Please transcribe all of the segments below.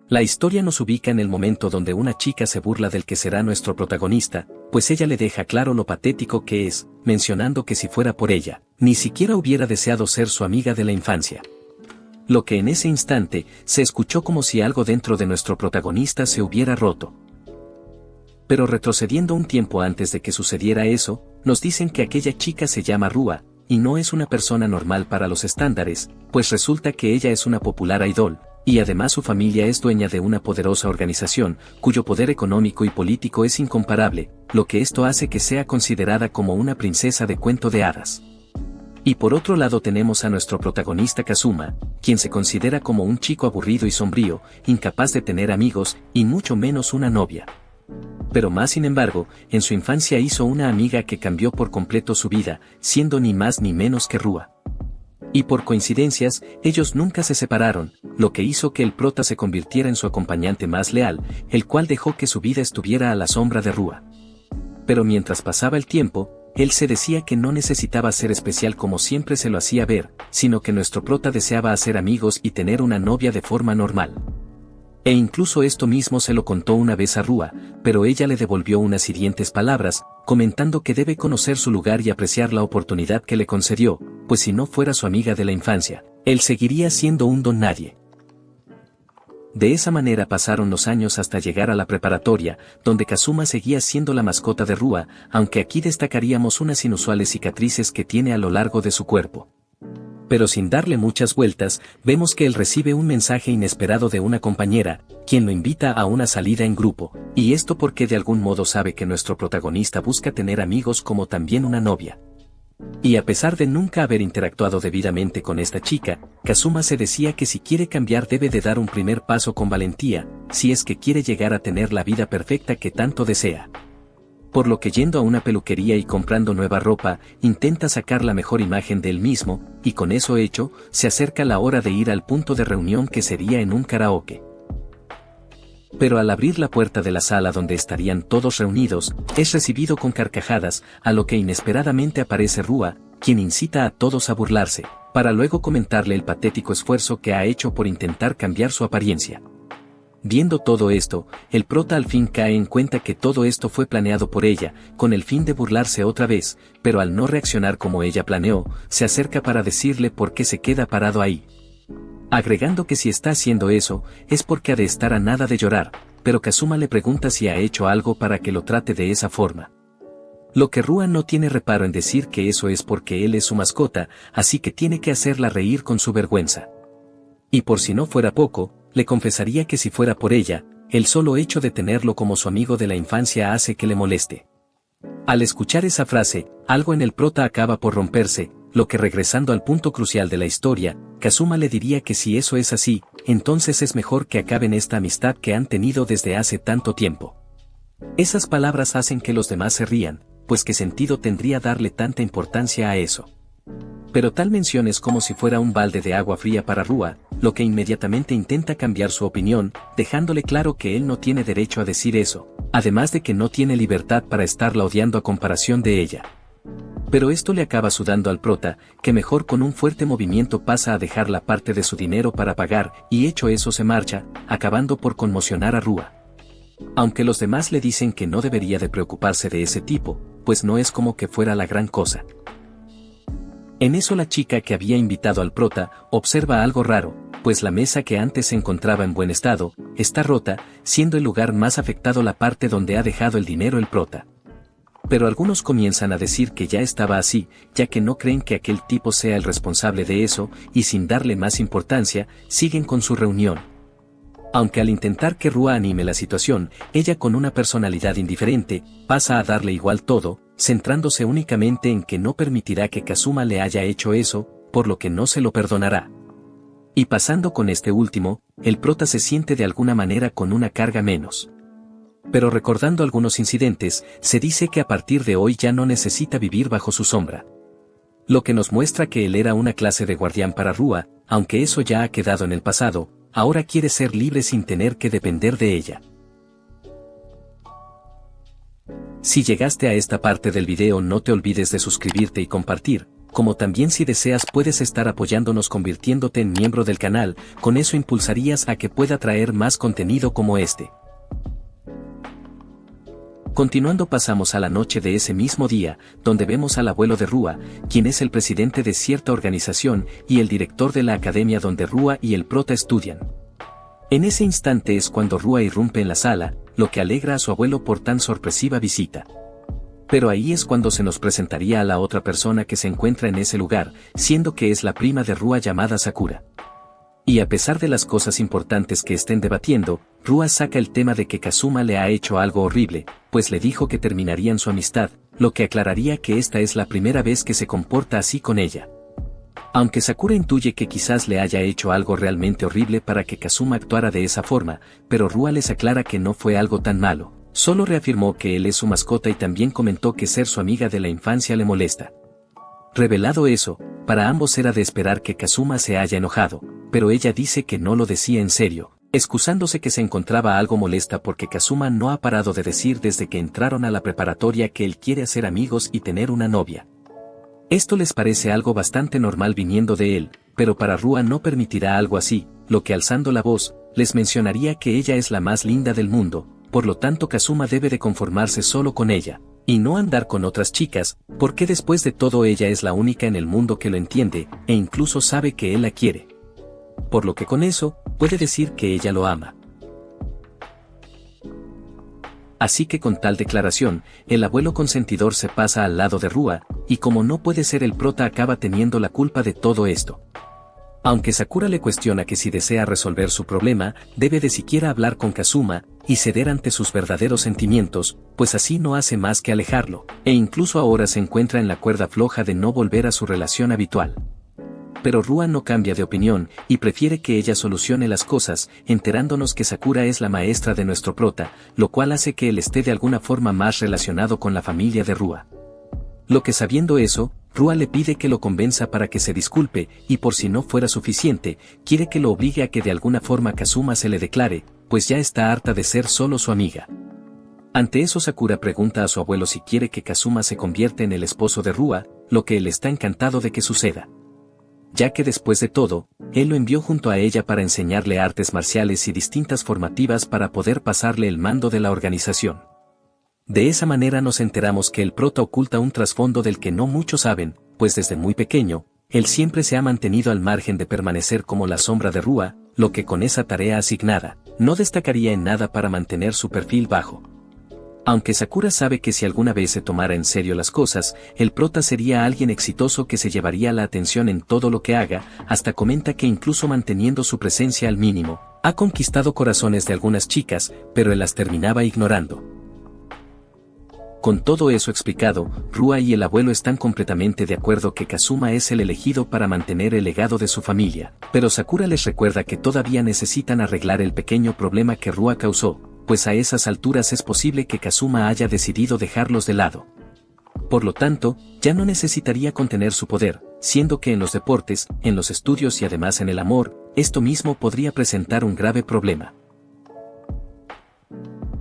La historia nos ubica en el momento donde una chica se burla del que será nuestro protagonista, pues ella le deja claro lo patético que es, mencionando que si fuera por ella, ni siquiera hubiera deseado ser su amiga de la infancia. Lo que en ese instante se escuchó como si algo dentro de nuestro protagonista se hubiera roto. Pero retrocediendo un tiempo antes de que sucediera eso, nos dicen que aquella chica se llama Rúa, y no es una persona normal para los estándares, pues resulta que ella es una popular idol, y además su familia es dueña de una poderosa organización, cuyo poder económico y político es incomparable, lo que esto hace que sea considerada como una princesa de cuento de hadas. Y por otro lado tenemos a nuestro protagonista Kazuma, quien se considera como un chico aburrido y sombrío, incapaz de tener amigos, y mucho menos una novia. Pero más sin embargo, en su infancia hizo una amiga que cambió por completo su vida, siendo ni más ni menos que Rúa. Y por coincidencias, ellos nunca se separaron, lo que hizo que el prota se convirtiera en su acompañante más leal, el cual dejó que su vida estuviera a la sombra de Rúa. Pero mientras pasaba el tiempo, él se decía que no necesitaba ser especial como siempre se lo hacía ver, sino que nuestro prota deseaba hacer amigos y tener una novia de forma normal. E incluso esto mismo se lo contó una vez a Rúa, pero ella le devolvió unas hirientes palabras, comentando que debe conocer su lugar y apreciar la oportunidad que le concedió, pues si no fuera su amiga de la infancia, él seguiría siendo un don nadie. De esa manera pasaron los años hasta llegar a la preparatoria, donde Kazuma seguía siendo la mascota de Rúa, aunque aquí destacaríamos unas inusuales cicatrices que tiene a lo largo de su cuerpo. Pero sin darle muchas vueltas, vemos que él recibe un mensaje inesperado de una compañera, quien lo invita a una salida en grupo, y esto porque de algún modo sabe que nuestro protagonista busca tener amigos como también una novia. Y a pesar de nunca haber interactuado debidamente con esta chica, Kazuma se decía que si quiere cambiar debe de dar un primer paso con valentía, si es que quiere llegar a tener la vida perfecta que tanto desea. Por lo que yendo a una peluquería y comprando nueva ropa, intenta sacar la mejor imagen de él mismo, y con eso hecho, se acerca la hora de ir al punto de reunión que sería en un karaoke. Pero al abrir la puerta de la sala donde estarían todos reunidos, es recibido con carcajadas, a lo que inesperadamente aparece Rúa, quien incita a todos a burlarse, para luego comentarle el patético esfuerzo que ha hecho por intentar cambiar su apariencia. Viendo todo esto, el prota al fin cae en cuenta que todo esto fue planeado por ella, con el fin de burlarse otra vez, pero al no reaccionar como ella planeó, se acerca para decirle por qué se queda parado ahí. Agregando que si está haciendo eso, es porque ha de estar a nada de llorar, pero Kazuma le pregunta si ha hecho algo para que lo trate de esa forma. Lo que Rúa no tiene reparo en decir que eso es porque él es su mascota, así que tiene que hacerla reír con su vergüenza. Y por si no fuera poco, le confesaría que si fuera por ella, el solo hecho de tenerlo como su amigo de la infancia hace que le moleste. Al escuchar esa frase, algo en el prota acaba por romperse, lo que regresando al punto crucial de la historia, Kazuma le diría que si eso es así, entonces es mejor que acaben esta amistad que han tenido desde hace tanto tiempo. Esas palabras hacen que los demás se rían, pues qué sentido tendría darle tanta importancia a eso. Pero tal mención es como si fuera un balde de agua fría para Rúa, lo que inmediatamente intenta cambiar su opinión, dejándole claro que él no tiene derecho a decir eso, además de que no tiene libertad para estarla odiando a comparación de ella. Pero esto le acaba sudando al prota, que mejor con un fuerte movimiento pasa a dejar la parte de su dinero para pagar, y hecho eso se marcha, acabando por conmocionar a Rúa. Aunque los demás le dicen que no debería de preocuparse de ese tipo, pues no es como que fuera la gran cosa. En eso la chica que había invitado al prota, observa algo raro, pues la mesa que antes se encontraba en buen estado, está rota, siendo el lugar más afectado la parte donde ha dejado el dinero el prota. Pero algunos comienzan a decir que ya estaba así, ya que no creen que aquel tipo sea el responsable de eso, y sin darle más importancia, siguen con su reunión. Aunque al intentar que Rúa anime la situación, ella con una personalidad indiferente, pasa a darle igual todo, centrándose únicamente en que no permitirá que Kazuma le haya hecho eso, por lo que no se lo perdonará. Y pasando con este último, el prota se siente de alguna manera con una carga menos. Pero recordando algunos incidentes, se dice que a partir de hoy ya no necesita vivir bajo su sombra. Lo que nos muestra que él era una clase de guardián para Rúa, aunque eso ya ha quedado en el pasado, ahora quiere ser libre sin tener que depender de ella. Si llegaste a esta parte del video no te olvides de suscribirte y compartir, como también si deseas puedes estar apoyándonos convirtiéndote en miembro del canal, con eso impulsarías a que pueda traer más contenido como este. Continuando pasamos a la noche de ese mismo día, donde vemos al abuelo de Rua, quien es el presidente de cierta organización y el director de la academia donde Rua y el prota estudian. En ese instante es cuando Rua irrumpe en la sala, lo que alegra a su abuelo por tan sorpresiva visita. Pero ahí es cuando se nos presentaría a la otra persona que se encuentra en ese lugar, siendo que es la prima de Rua llamada Sakura. Y a pesar de las cosas importantes que estén debatiendo, Rua saca el tema de que Kazuma le ha hecho algo horrible, pues le dijo que terminarían su amistad, lo que aclararía que esta es la primera vez que se comporta así con ella. Aunque Sakura intuye que quizás le haya hecho algo realmente horrible para que Kazuma actuara de esa forma, pero Rua les aclara que no fue algo tan malo, solo reafirmó que él es su mascota y también comentó que ser su amiga de la infancia le molesta. Revelado eso, para ambos era de esperar que Kazuma se haya enojado, pero ella dice que no lo decía en serio, excusándose que se encontraba algo molesta porque Kazuma no ha parado de decir desde que entraron a la preparatoria que él quiere hacer amigos y tener una novia. Esto les parece algo bastante normal viniendo de él, pero para Rua no permitirá algo así, lo que alzando la voz, les mencionaría que ella es la más linda del mundo, por lo tanto Kazuma debe de conformarse solo con ella, y no andar con otras chicas, porque después de todo ella es la única en el mundo que lo entiende, e incluso sabe que él la quiere. Por lo que con eso, puede decir que ella lo ama. Así que con tal declaración, el abuelo consentidor se pasa al lado de Rua, y como no puede ser el prota acaba teniendo la culpa de todo esto. Aunque Sakura le cuestiona que si desea resolver su problema, debe de siquiera hablar con Kazuma, y ceder ante sus verdaderos sentimientos, pues así no hace más que alejarlo, e incluso ahora se encuentra en la cuerda floja de no volver a su relación habitual. Pero Rua no cambia de opinión, y prefiere que ella solucione las cosas, enterándonos que Sakura es la maestra de nuestro prota, lo cual hace que él esté de alguna forma más relacionado con la familia de Rua. Lo que sabiendo eso, Rua le pide que lo convenza para que se disculpe, y por si no fuera suficiente, quiere que lo obligue a que de alguna forma Kazuma se le declare, pues ya está harta de ser solo su amiga. Ante eso Sakura pregunta a su abuelo si quiere que Kazuma se convierta en el esposo de Rua, lo que él está encantado de que suceda. Ya que después de todo, él lo envió junto a ella para enseñarle artes marciales y distintas formativas para poder pasarle el mando de la organización. De esa manera nos enteramos que el prota oculta un trasfondo del que no muchos saben, pues desde muy pequeño, él siempre se ha mantenido al margen de permanecer como la sombra de Rua, lo que con esa tarea asignada, no destacaría en nada para mantener su perfil bajo. Aunque Sakura sabe que si alguna vez se tomara en serio las cosas, el prota sería alguien exitoso que se llevaría la atención en todo lo que haga, hasta comenta que incluso manteniendo su presencia al mínimo, ha conquistado corazones de algunas chicas, pero él las terminaba ignorando. Con todo eso explicado, Rua y el abuelo están completamente de acuerdo que Kazuma es el elegido para mantener el legado de su familia, pero Sakura les recuerda que todavía necesitan arreglar el pequeño problema que Rua causó, pues a esas alturas es posible que Kazuma haya decidido dejarlos de lado. Por lo tanto, ya no necesitaría contener su poder, siendo que en los deportes, en los estudios y además en el amor, esto mismo podría presentar un grave problema.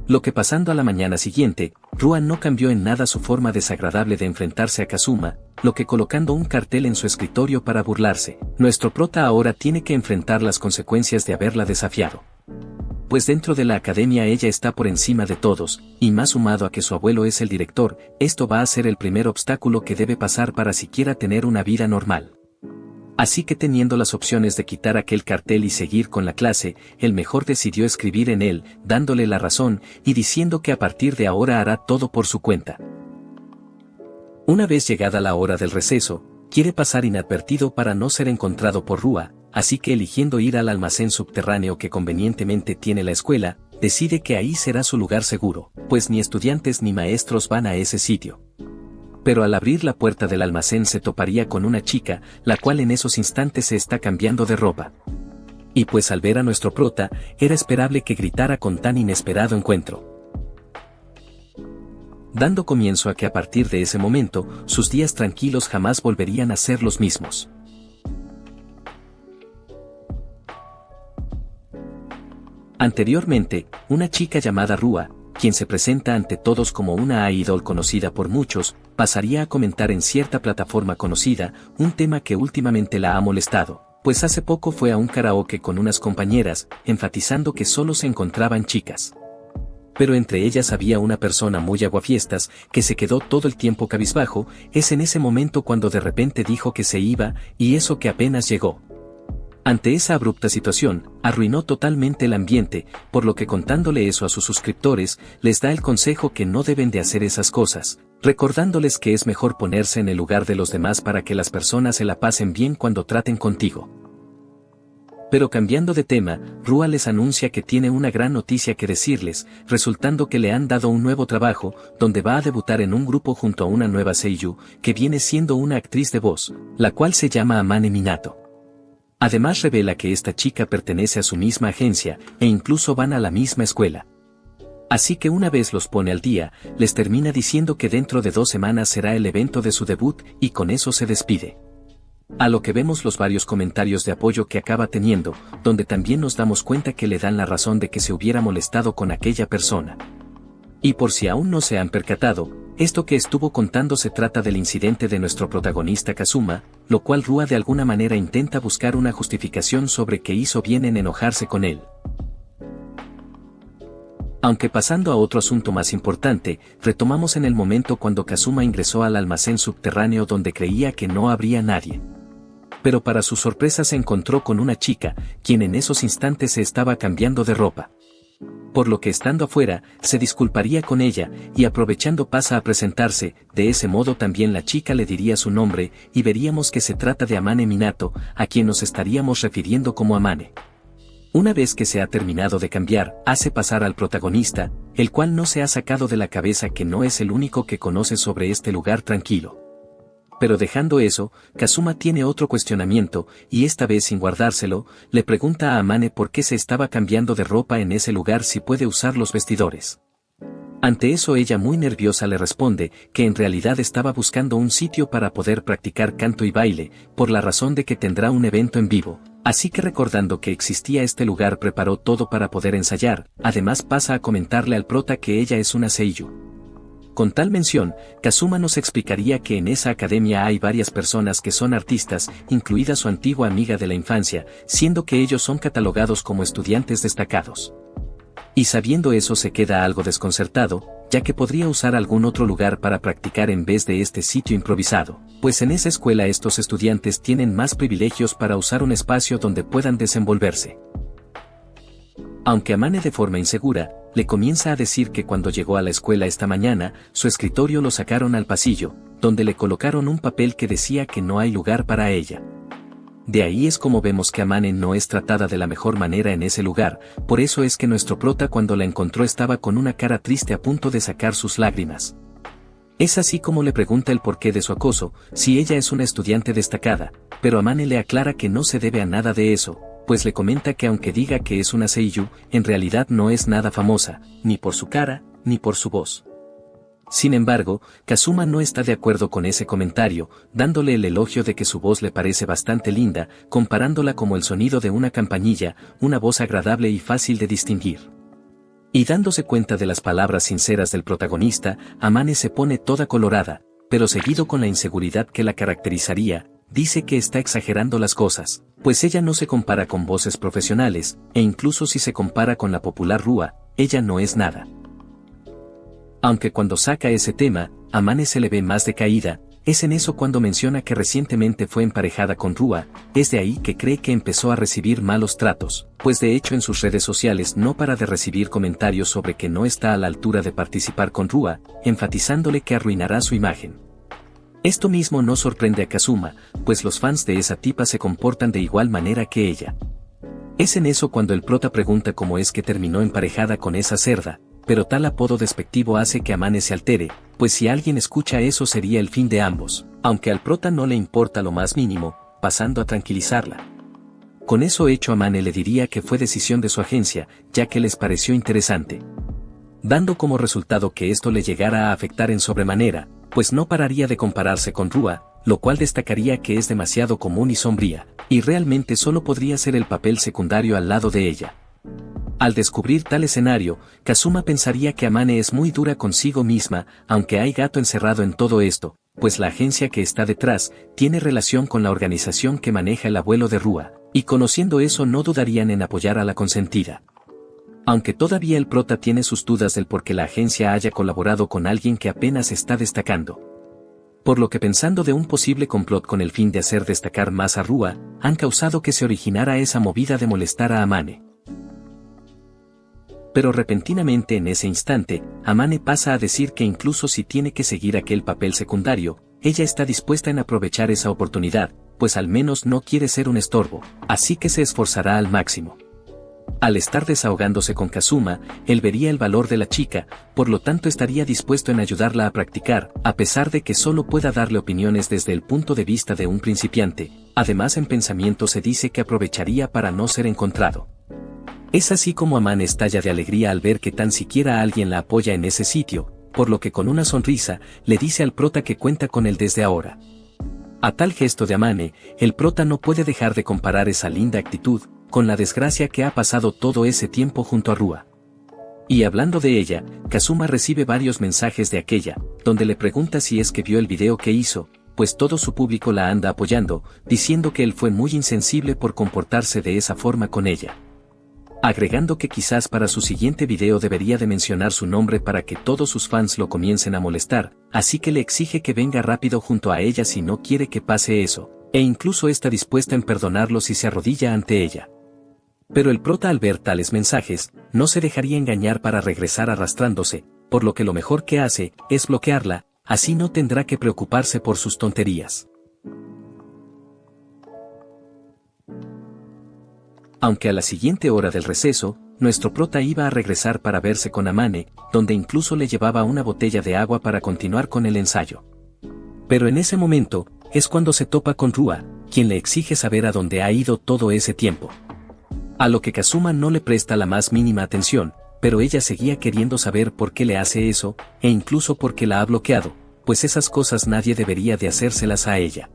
Lo que pasando a la mañana siguiente, Rua no cambió en nada su forma desagradable de enfrentarse a Kazuma, lo que colocando un cartel en su escritorio para burlarse, nuestro prota ahora tiene que enfrentar las consecuencias de haberla desafiado. Pues dentro de la academia ella está por encima de todos, y más sumado a que su abuelo es el director, esto va a ser el primer obstáculo que debe pasar para siquiera tener una vida normal. Así que teniendo las opciones de quitar aquel cartel y seguir con la clase, el mejor decidió escribir en él, dándole la razón, y diciendo que a partir de ahora hará todo por su cuenta. Una vez llegada la hora del receso, quiere pasar inadvertido para no ser encontrado por Rua, así que eligiendo ir al almacén subterráneo que convenientemente tiene la escuela, decide que ahí será su lugar seguro, pues ni estudiantes ni maestros van a ese sitio. Pero al abrir la puerta del almacén se toparía con una chica, la cual en esos instantes se está cambiando de ropa. Y pues al ver a nuestro prota, era esperable que gritara con tan inesperado encuentro. Dando comienzo a que a partir de ese momento, sus días tranquilos jamás volverían a ser los mismos. Anteriormente, una chica llamada Rua, quien se presenta ante todos como una idol conocida por muchos, pasaría a comentar en cierta plataforma conocida, un tema que últimamente la ha molestado, pues hace poco fue a un karaoke con unas compañeras, enfatizando que solo se encontraban chicas. Pero entre ellas había una persona muy aguafiestas, que se quedó todo el tiempo cabizbajo. Es en ese momento cuando de repente dijo que se iba, y eso que apenas llegó. Ante esa abrupta situación, arruinó totalmente el ambiente, por lo que contándole eso a sus suscriptores, les da el consejo que no deben de hacer esas cosas, recordándoles que es mejor ponerse en el lugar de los demás para que las personas se la pasen bien cuando traten contigo. Pero cambiando de tema, Rua les anuncia que tiene una gran noticia que decirles, resultando que le han dado un nuevo trabajo, donde va a debutar en un grupo junto a una nueva seiyuu, que viene siendo una actriz de voz, la cual se llama Amane Minato. Además revela que esta chica pertenece a su misma agencia, e incluso van a la misma escuela. Así que una vez los pone al día, les termina diciendo que dentro de 2 semanas será el evento de su debut, y con eso se despide. A lo que vemos los varios comentarios de apoyo que acaba teniendo, donde también nos damos cuenta que le dan la razón de que se hubiera molestado con aquella persona. Y por si aún no se han percatado, esto que estuvo contando se trata del incidente de nuestro protagonista Kazuma, lo cual Rua de alguna manera intenta buscar una justificación sobre que hizo bien en enojarse con él. Aunque pasando a otro asunto más importante, retomamos en el momento cuando Kazuma ingresó al almacén subterráneo donde creía que no habría nadie. Pero para su sorpresa se encontró con una chica, quien en esos instantes se estaba cambiando de ropa. Por lo que estando afuera, se disculparía con ella, y aprovechando pasa a presentarse. De ese modo también la chica le diría su nombre, y veríamos que se trata de Amane Minato, a quien nos estaríamos refiriendo como Amane. Una vez que se ha terminado de cambiar, hace pasar al protagonista, el cual no se ha sacado de la cabeza que no es el único que conoce sobre este lugar tranquilo. Pero dejando eso, Kazuma tiene otro cuestionamiento, y esta vez sin guardárselo, le pregunta a Amane por qué se estaba cambiando de ropa en ese lugar si puede usar los vestidores. Ante eso ella muy nerviosa le responde que en realidad estaba buscando un sitio para poder practicar canto y baile, por la razón de que tendrá un evento en vivo. Así que recordando que existía este lugar preparó todo para poder ensayar, además pasa a comentarle al prota que ella es una seiyuu. Con tal mención, Kazuma nos explicaría que en esa academia hay varias personas que son artistas, incluida su antigua amiga de la infancia, siendo que ellos son catalogados como estudiantes destacados. Y sabiendo eso se queda algo desconcertado, ya que podría usar algún otro lugar para practicar en vez de este sitio improvisado, pues en esa escuela estos estudiantes tienen más privilegios para usar un espacio donde puedan desenvolverse. Aunque Amane de forma insegura, le comienza a decir que cuando llegó a la escuela esta mañana, su escritorio lo sacaron al pasillo, donde le colocaron un papel que decía que no hay lugar para ella. De ahí es como vemos que Amane no es tratada de la mejor manera en ese lugar, por eso es que nuestro prota cuando la encontró estaba con una cara triste a punto de sacar sus lágrimas. Es así como le pregunta el porqué de su acoso, si ella es una estudiante destacada, pero Amane le aclara que no se debe a nada de eso, pues le comenta que aunque diga que es una seiyuu, en realidad no es nada famosa, ni por su cara, ni por su voz. Sin embargo, Kazuma no está de acuerdo con ese comentario, dándole el elogio de que su voz le parece bastante linda, comparándola como el sonido de una campanilla, una voz agradable y fácil de distinguir. Y dándose cuenta de las palabras sinceras del protagonista, Amane se pone toda colorada, pero seguido con la inseguridad que la caracterizaría, dice que está exagerando las cosas, pues ella no se compara con voces profesionales, e incluso si se compara con la popular Rua, ella no es nada. Aunque cuando saca ese tema, Amane se le ve más decaída, es en eso cuando menciona que recientemente fue emparejada con Rua, es de ahí que cree que empezó a recibir malos tratos, pues de hecho en sus redes sociales no para de recibir comentarios sobre que no está a la altura de participar con Rua, enfatizándole que arruinará su imagen. Esto mismo no sorprende a Kazuma, pues los fans de esa tipa se comportan de igual manera que ella. Es en eso cuando el prota pregunta cómo es que terminó emparejada con esa cerda, pero tal apodo despectivo hace que Amane se altere, pues si alguien escucha eso sería el fin de ambos, aunque al prota no le importa lo más mínimo, pasando a tranquilizarla. Con eso hecho Amane le diría que fue decisión de su agencia, ya que les pareció interesante. Dando como resultado que esto le llegara a afectar en sobremanera, pues no pararía de compararse con Rua, lo cual destacaría que es demasiado común y sombría, y realmente solo podría ser el papel secundario al lado de ella. Al descubrir tal escenario, Kazuma pensaría que Amane es muy dura consigo misma, aunque hay gato encerrado en todo esto, pues la agencia que está detrás tiene relación con la organización que maneja el abuelo de Rua, y conociendo eso no dudarían en apoyar a la consentida. Aunque todavía el prota tiene sus dudas del por qué la agencia haya colaborado con alguien que apenas está destacando. Por lo que pensando de un posible complot con el fin de hacer destacar más a Rua, han causado que se originara esa movida de molestar a Amane. Pero repentinamente en ese instante, Amane pasa a decir que incluso si tiene que seguir aquel papel secundario, ella está dispuesta en aprovechar esa oportunidad, pues al menos no quiere ser un estorbo, así que se esforzará al máximo. Al estar desahogándose con Kazuma, él vería el valor de la chica, por lo tanto estaría dispuesto en ayudarla a practicar, a pesar de que solo pueda darle opiniones desde el punto de vista de un principiante. Además en pensamiento se dice que aprovecharía para no ser encontrado. Es así como Amane estalla de alegría al ver que tan siquiera alguien la apoya en ese sitio, por lo que con una sonrisa, le dice al prota que cuenta con él desde ahora. A tal gesto de Amane, el prota no puede dejar de comparar esa linda actitud, con la desgracia que ha pasado todo ese tiempo junto a Rua. Y hablando de ella, Kazuma recibe varios mensajes de aquella, donde le pregunta si es que vio el video que hizo, pues todo su público la anda apoyando, diciendo que él fue muy insensible por comportarse de esa forma con ella. Agregando que quizás para su siguiente video debería de mencionar su nombre para que todos sus fans lo comiencen a molestar, así que le exige que venga rápido junto a ella si no quiere que pase eso, e incluso está dispuesta en perdonarlo si se arrodilla ante ella. Pero el prota al ver tales mensajes, no se dejaría engañar para regresar arrastrándose, por lo que lo mejor que hace es bloquearla, así no tendrá que preocuparse por sus tonterías. Aunque a la siguiente hora del receso, nuestro prota iba a regresar para verse con Amane, donde incluso le llevaba una botella de agua para continuar con el ensayo. Pero en ese momento, es cuando se topa con Rua, quien le exige saber a dónde ha ido todo ese tiempo. A lo que Kazuma no le presta la más mínima atención, pero ella seguía queriendo saber por qué le hace eso, e incluso por qué la ha bloqueado, pues esas cosas nadie debería de hacérselas a ella.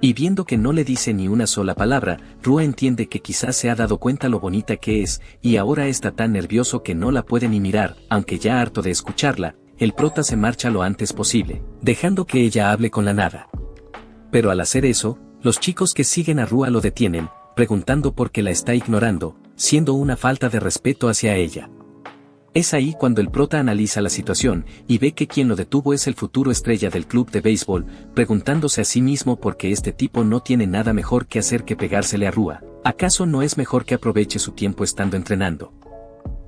Y viendo que no le dice ni una sola palabra, Rua entiende que quizás se ha dado cuenta lo bonita que es, y ahora está tan nervioso que no la puede ni mirar, aunque ya harto de escucharla, el prota se marcha lo antes posible, dejando que ella hable con la nada. Pero al hacer eso, los chicos que siguen a Rua lo detienen, preguntando por qué la está ignorando, siendo una falta de respeto hacia ella. Es ahí cuando el prota analiza la situación y ve que quien lo detuvo es el futuro estrella del club de béisbol, preguntándose a sí mismo por qué este tipo no tiene nada mejor que hacer que pegársele a Rua. ¿Acaso no es mejor que aproveche su tiempo estando entrenando?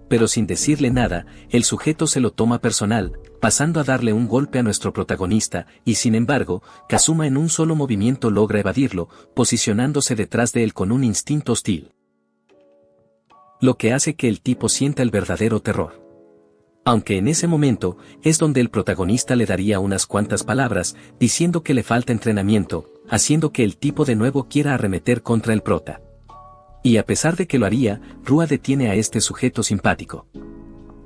Pero sin decirle nada, el sujeto se lo toma personal, pasando a darle un golpe a nuestro protagonista, y sin embargo, Kazuma en un solo movimiento logra evadirlo, posicionándose detrás de él con un instinto hostil. Lo que hace que el tipo sienta el verdadero terror. Aunque en ese momento, es donde el protagonista le daría unas cuantas palabras, diciendo que le falta entrenamiento, haciendo que el tipo de nuevo quiera arremeter contra el prota. Y a pesar de que lo haría, Rua detiene a este sujeto simpático,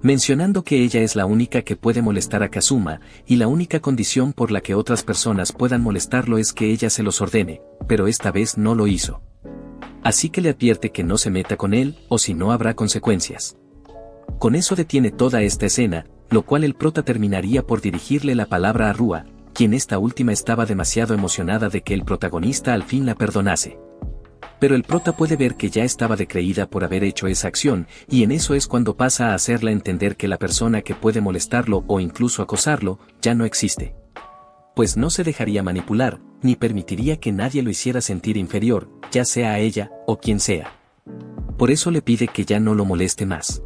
mencionando que ella es la única que puede molestar a Kazuma, y la única condición por la que otras personas puedan molestarlo es que ella se los ordene, pero esta vez no lo hizo. Así que le advierte que no se meta con él, o si no habrá consecuencias. Con eso detiene toda esta escena, lo cual el prota terminaría por dirigirle la palabra a Rua, quien esta última estaba demasiado emocionada de que el protagonista al fin la perdonase. Pero el prota puede ver que ya estaba decreída por haber hecho esa acción, y en eso es cuando pasa a hacerla entender que la persona que puede molestarlo o incluso acosarlo, ya no existe. Pues no se dejaría manipular, ni permitiría que nadie lo hiciera sentir inferior, ya sea a ella, o quien sea. Por eso le pide que ya no lo moleste más.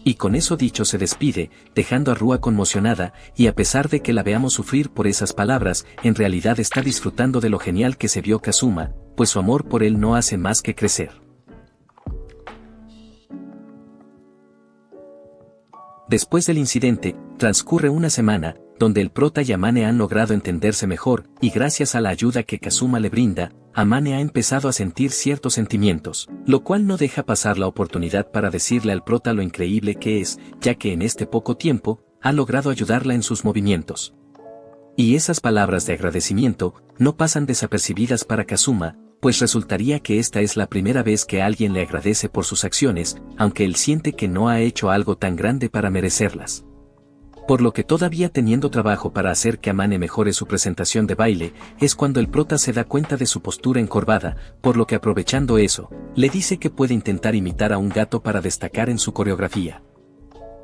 Y con eso dicho se despide, dejando a Rua conmocionada, y a pesar de que la veamos sufrir por esas palabras, en realidad está disfrutando de lo genial que se vio Kazuma, pues su amor por él no hace más que crecer. Después del incidente, transcurre una semana, donde el prota y Amane han logrado entenderse mejor, y gracias a la ayuda que Kazuma le brinda, Amane ha empezado a sentir ciertos sentimientos, lo cual no deja pasar la oportunidad para decirle al prota lo increíble que es, ya que en este poco tiempo, ha logrado ayudarla en sus movimientos. Y esas palabras de agradecimiento, no pasan desapercibidas para Kazuma, pues resultaría que esta es la primera vez que alguien le agradece por sus acciones, aunque él siente que no ha hecho algo tan grande para merecerlas. Por lo que todavía teniendo trabajo para hacer que Amane mejore su presentación de baile, es cuando el prota se da cuenta de su postura encorvada, por lo que aprovechando eso, le dice que puede intentar imitar a un gato para destacar en su coreografía.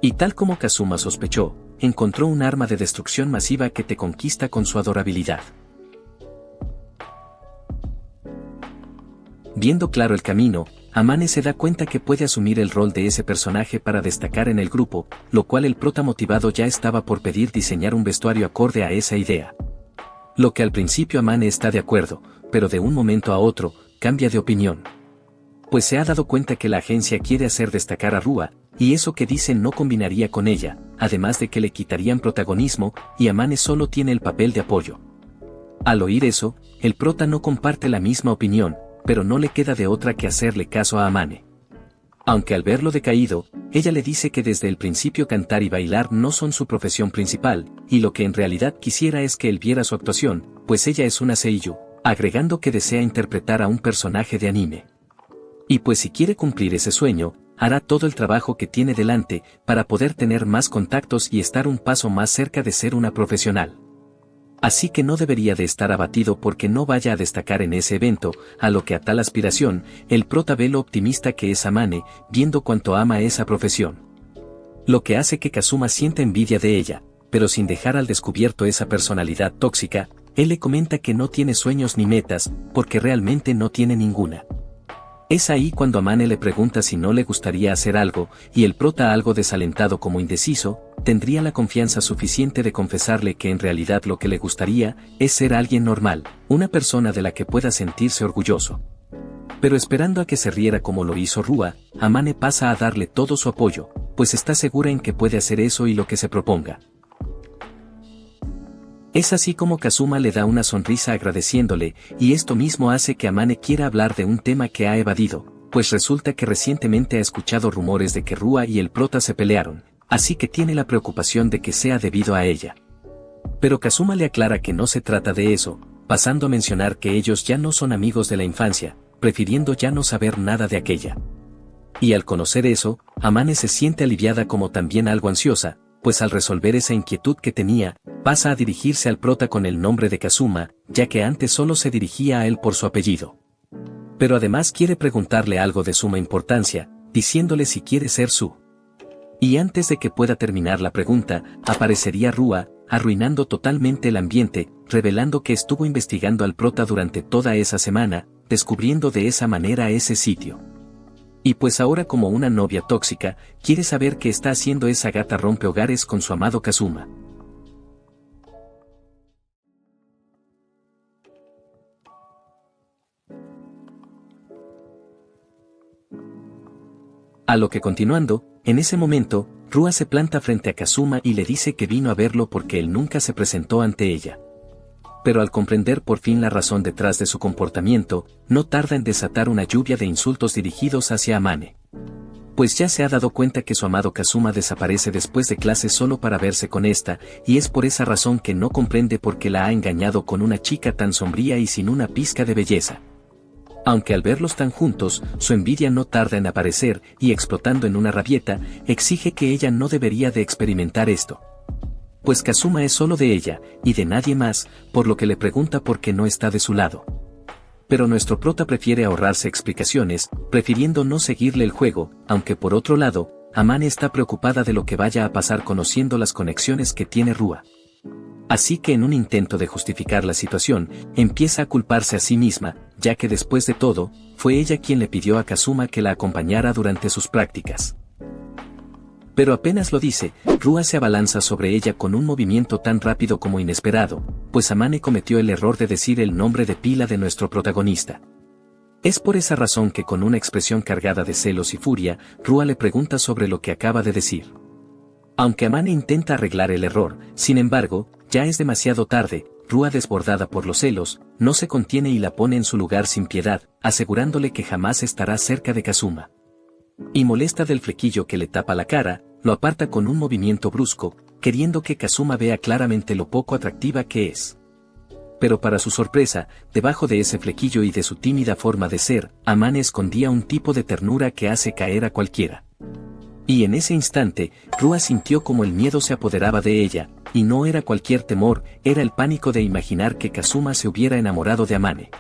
Y tal como Kazuma sospechó, encontró un arma de destrucción masiva que te conquista con su adorabilidad. Viendo claro el camino, Amane se da cuenta que puede asumir el rol de ese personaje para destacar en el grupo, lo cual el prota motivado ya estaba por pedir diseñar un vestuario acorde a esa idea. Lo que al principio Amane está de acuerdo, pero de un momento a otro, cambia de opinión. Pues se ha dado cuenta que la agencia quiere hacer destacar a Rua, y eso que dicen no combinaría con ella, además de que le quitarían protagonismo, y Amane solo tiene el papel de apoyo. Al oír eso, el prota no comparte la misma opinión, pero no le queda de otra que hacerle caso a Amane. Aunque al verlo decaído, ella le dice que desde el principio cantar y bailar no son su profesión principal, y lo que en realidad quisiera es que él viera su actuación, pues ella es una seiyū, agregando que desea interpretar a un personaje de anime. Y pues si quiere cumplir ese sueño, hará todo el trabajo que tiene delante para poder tener más contactos y estar un paso más cerca de ser una profesional. Así que no debería de estar abatido porque no vaya a destacar en ese evento, a lo que a tal aspiración, el prota ve lo optimista que es Amane, viendo cuánto ama esa profesión. Lo que hace que Kazuma sienta envidia de ella, pero sin dejar al descubierto esa personalidad tóxica, él le comenta que no tiene sueños ni metas, porque realmente no tiene ninguna. Es ahí cuando Amane le pregunta si no le gustaría hacer algo, y el prota, algo desalentado como indeciso, tendría la confianza suficiente de confesarle que en realidad lo que le gustaría es ser alguien normal, una persona de la que pueda sentirse orgulloso. Pero esperando a que se riera como lo hizo Rua, Amane pasa a darle todo su apoyo, pues está segura en que puede hacer eso y lo que se proponga. Es así como Kazuma le da una sonrisa agradeciéndole, y esto mismo hace que Amane quiera hablar de un tema que ha evadido, pues resulta que recientemente ha escuchado rumores de que Rua y el prota se pelearon, así que tiene la preocupación de que sea debido a ella. Pero Kazuma le aclara que no se trata de eso, pasando a mencionar que ellos ya no son amigos de la infancia, prefiriendo ya no saber nada de aquella. Y al conocer eso, Amane se siente aliviada como también algo ansiosa, pues al resolver esa inquietud que tenía, pasa a dirigirse al prota con el nombre de Kazuma, ya que antes solo se dirigía a él por su apellido. Pero además quiere preguntarle algo de suma importancia, diciéndole si quiere ser su. Y antes de que pueda terminar la pregunta, aparecería Rua, arruinando totalmente el ambiente, revelando que estuvo investigando al prota durante toda esa semana, descubriendo de esa manera ese sitio. Y pues ahora como una novia tóxica, quiere saber qué está haciendo esa gata rompehogares con su amado Kazuma. A lo que continuando, en ese momento, Rua se planta frente a Kazuma y le dice que vino a verlo porque él nunca se presentó ante ella. Pero al comprender por fin la razón detrás de su comportamiento, no tarda en desatar una lluvia de insultos dirigidos hacia Amane. Pues ya se ha dado cuenta que su amado Kazuma desaparece después de clases solo para verse con esta, y es por esa razón que no comprende por qué la ha engañado con una chica tan sombría y sin una pizca de belleza. Aunque al verlos tan juntos, su envidia no tarda en aparecer y explotando en una rabieta, exige que ella no debería de experimentar esto. Pues Kazuma es solo de ella, y de nadie más, por lo que le pregunta por qué no está de su lado. Pero nuestro prota prefiere ahorrarse explicaciones, prefiriendo no seguirle el juego, aunque por otro lado, Amane está preocupada de lo que vaya a pasar conociendo las conexiones que tiene Rua. Así que en un intento de justificar la situación, empieza a culparse a sí misma, ya que después de todo, fue ella quien le pidió a Kazuma que la acompañara durante sus prácticas. Pero apenas lo dice, Rua se abalanza sobre ella con un movimiento tan rápido como inesperado, pues Amane cometió el error de decir el nombre de pila de nuestro protagonista. Es por esa razón que con una expresión cargada de celos y furia, Rua le pregunta sobre lo que acaba de decir. Aunque Amane intenta arreglar el error, sin embargo, ya es demasiado tarde. Rua, desbordada por los celos, no se contiene y la pone en su lugar sin piedad, asegurándole que jamás estará cerca de Kazuma. Y molesta del flequillo que le tapa la cara, lo aparta con un movimiento brusco, queriendo que Kazuma vea claramente lo poco atractiva que es. Pero para su sorpresa, debajo de ese flequillo y de su tímida forma de ser, Amane escondía un tipo de ternura que hace caer a cualquiera. Y en ese instante, Rua sintió como el miedo se apoderaba de ella, y no era cualquier temor, era el pánico de imaginar que Kazuma se hubiera enamorado de Amane.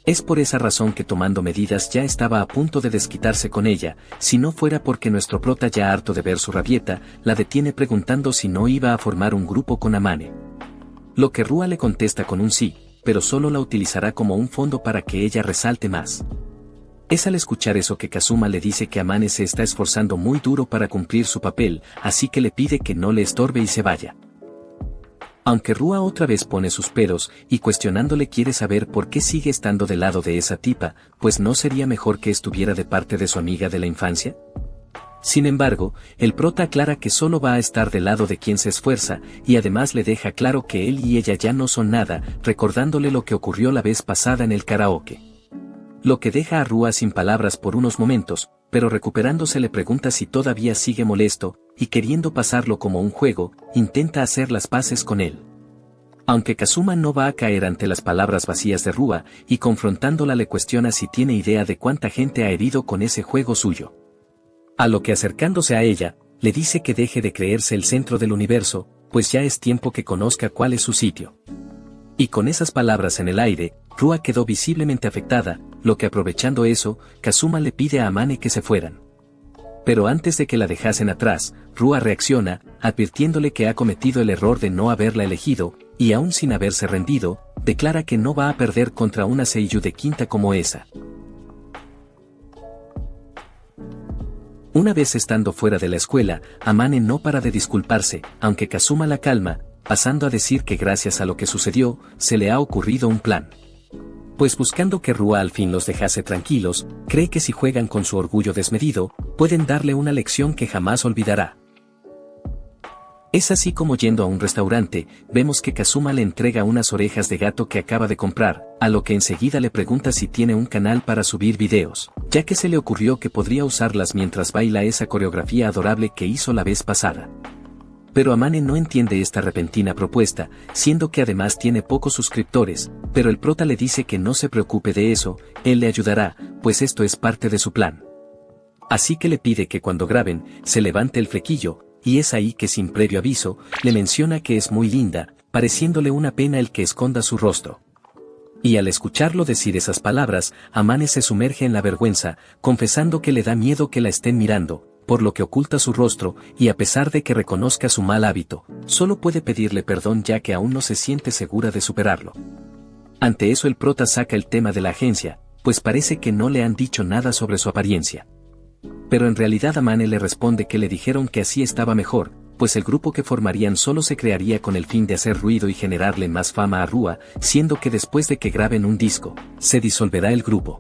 Es por esa razón que tomando medidas ya estaba a punto de desquitarse con ella, si no fuera porque nuestro prota ya harto de ver su rabieta, la detiene preguntando si no iba a formar un grupo con Amane. Lo que Rua le contesta con un sí, pero solo la utilizará como un fondo para que ella resalte más. Es al escuchar eso que Kazuma le dice que Amane se está esforzando muy duro para cumplir su papel, así que le pide que no le estorbe y se vaya. Aunque Rua otra vez pone sus peros, y cuestionándole quiere saber por qué sigue estando del lado de esa tipa, pues ¿no sería mejor que estuviera de parte de su amiga de la infancia? Sin embargo, el prota aclara que solo va a estar del lado de quien se esfuerza, y además le deja claro que él y ella ya no son nada, recordándole lo que ocurrió la vez pasada en el karaoke. Lo que deja a Rua sin palabras por unos momentos, pero recuperándose le pregunta si todavía sigue molesto, y queriendo pasarlo como un juego, intenta hacer las paces con él. Aunque Kazuma no va a caer ante las palabras vacías de Rua, y confrontándola le cuestiona si tiene idea de cuánta gente ha herido con ese juego suyo. A lo que acercándose a ella, le dice que deje de creerse el centro del universo, pues ya es tiempo que conozca cuál es su sitio. Y con esas palabras en el aire, Rua quedó visiblemente afectada, lo que aprovechando eso, Kazuma le pide a Amane que se fueran. Pero antes de que la dejasen atrás, Rua reacciona, advirtiéndole que ha cometido el error de no haberla elegido, y aún sin haberse rendido, declara que no va a perder contra una seiyuu de quinta como esa. Una vez estando fuera de la escuela, Amane no para de disculparse, aunque Kazuma la calma, pasando a decir que gracias a lo que sucedió, se le ha ocurrido un plan. Pues buscando que Rua al fin los dejase tranquilos, cree que si juegan con su orgullo desmedido, pueden darle una lección que jamás olvidará. Es así como yendo a un restaurante, vemos que Kazuma le entrega unas orejas de gato que acaba de comprar, a lo que enseguida le pregunta si tiene un canal para subir videos, ya que se le ocurrió que podría usarlas mientras baila esa coreografía adorable que hizo la vez pasada. Pero Amane no entiende esta repentina propuesta, siendo que además tiene pocos suscriptores, pero el prota le dice que no se preocupe de eso, él le ayudará, pues esto es parte de su plan. Así que le pide que cuando graben, se levante el flequillo, y es ahí que sin previo aviso, le menciona que es muy linda, pareciéndole una pena el que esconda su rostro. Y al escucharlo decir esas palabras, Amane se sumerge en la vergüenza, confesando que le da miedo que la estén mirando, por lo que oculta su rostro, y a pesar de que reconozca su mal hábito, solo puede pedirle perdón ya que aún no se siente segura de superarlo. Ante eso el prota saca el tema de la agencia, pues parece que no le han dicho nada sobre su apariencia. Pero en realidad Amane le responde que le dijeron que así estaba mejor, pues el grupo que formarían solo se crearía con el fin de hacer ruido y generarle más fama a Rua, siendo que después de que graben un disco, se disolverá el grupo.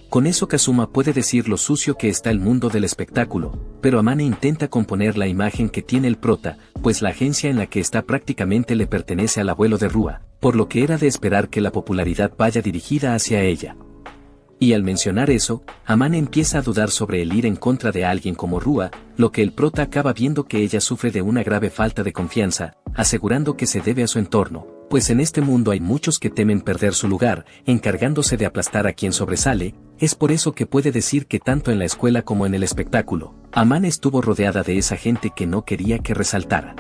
Con eso Kazuma puede decir lo sucio que está el mundo del espectáculo, pero Amane intenta componer la imagen que tiene el prota, pues la agencia en la que está prácticamente le pertenece al abuelo de Rua, por lo que era de esperar que la popularidad vaya dirigida hacia ella. Y al mencionar eso, Amane empieza a dudar sobre el ir en contra de alguien como Rua, lo que el prota acaba viendo que ella sufre de una grave falta de confianza, asegurando que se debe a su entorno, pues en este mundo hay muchos que temen perder su lugar, encargándose de aplastar a quien sobresale, es por eso que puede decir que tanto en la escuela como en el espectáculo, Amane estuvo rodeada de esa gente que no quería que resaltara.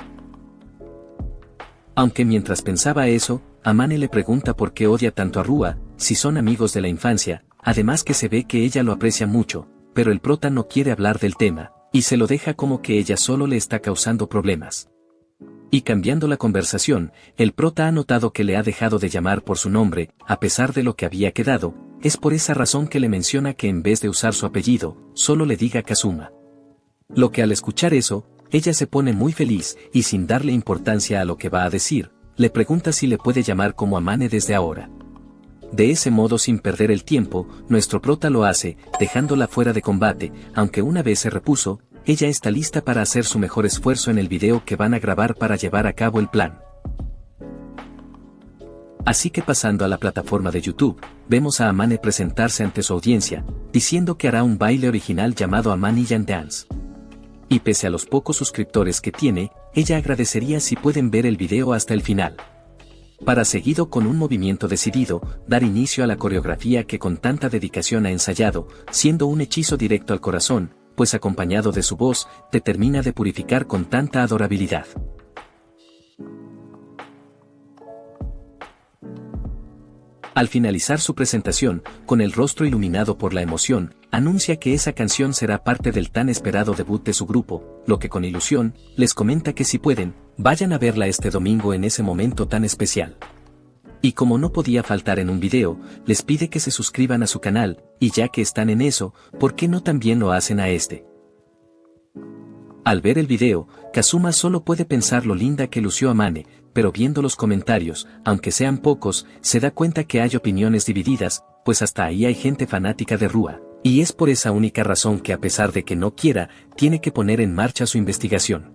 Aunque mientras pensaba eso, Amane le pregunta por qué odia tanto a Rua, si son amigos de la infancia, además que se ve que ella lo aprecia mucho, pero el prota no quiere hablar del tema, y se lo deja como que ella solo le está causando problemas. Y cambiando la conversación, el prota ha notado que le ha dejado de llamar por su nombre, a pesar de lo que había quedado, es por esa razón que le menciona que en vez de usar su apellido, solo le diga Kazuma. Lo que al escuchar eso, ella se pone muy feliz, y sin darle importancia a lo que va a decir, le pregunta si le puede llamar como Amane desde ahora. De ese modo sin perder el tiempo, nuestro prota lo hace, dejándola fuera de combate, aunque una vez se repuso, ella está lista para hacer su mejor esfuerzo en el video que van a grabar para llevar a cabo el plan. Así que pasando a la plataforma de YouTube, vemos a Amane presentarse ante su audiencia, diciendo que hará un baile original llamado Amaniyan Dance. Y pese a los pocos suscriptores que tiene, ella agradecería si pueden ver el video hasta el final. para seguido con un movimiento decidido, dar inicio a la coreografía que con tanta dedicación ha ensayado, siendo un hechizo directo al corazón, pues acompañado de su voz, te termina de purificar con tanta adorabilidad. Al finalizar su presentación, con el rostro iluminado por la emoción, anuncia que esa canción será parte del tan esperado debut de su grupo, lo que con ilusión, les comenta que si pueden, vayan a verla este domingo en ese momento tan especial. Y como no podía faltar en un video, les pide que se suscriban a su canal, y ya que están en eso, ¿por qué no también lo hacen a este? Al ver el video, Kazuma solo puede pensar lo linda que lució Amane, pero viendo los comentarios, aunque sean pocos, se da cuenta que hay opiniones divididas, pues hasta ahí hay gente fanática de Rua, y es por esa única razón que a pesar de que no quiera, tiene que poner en marcha su investigación.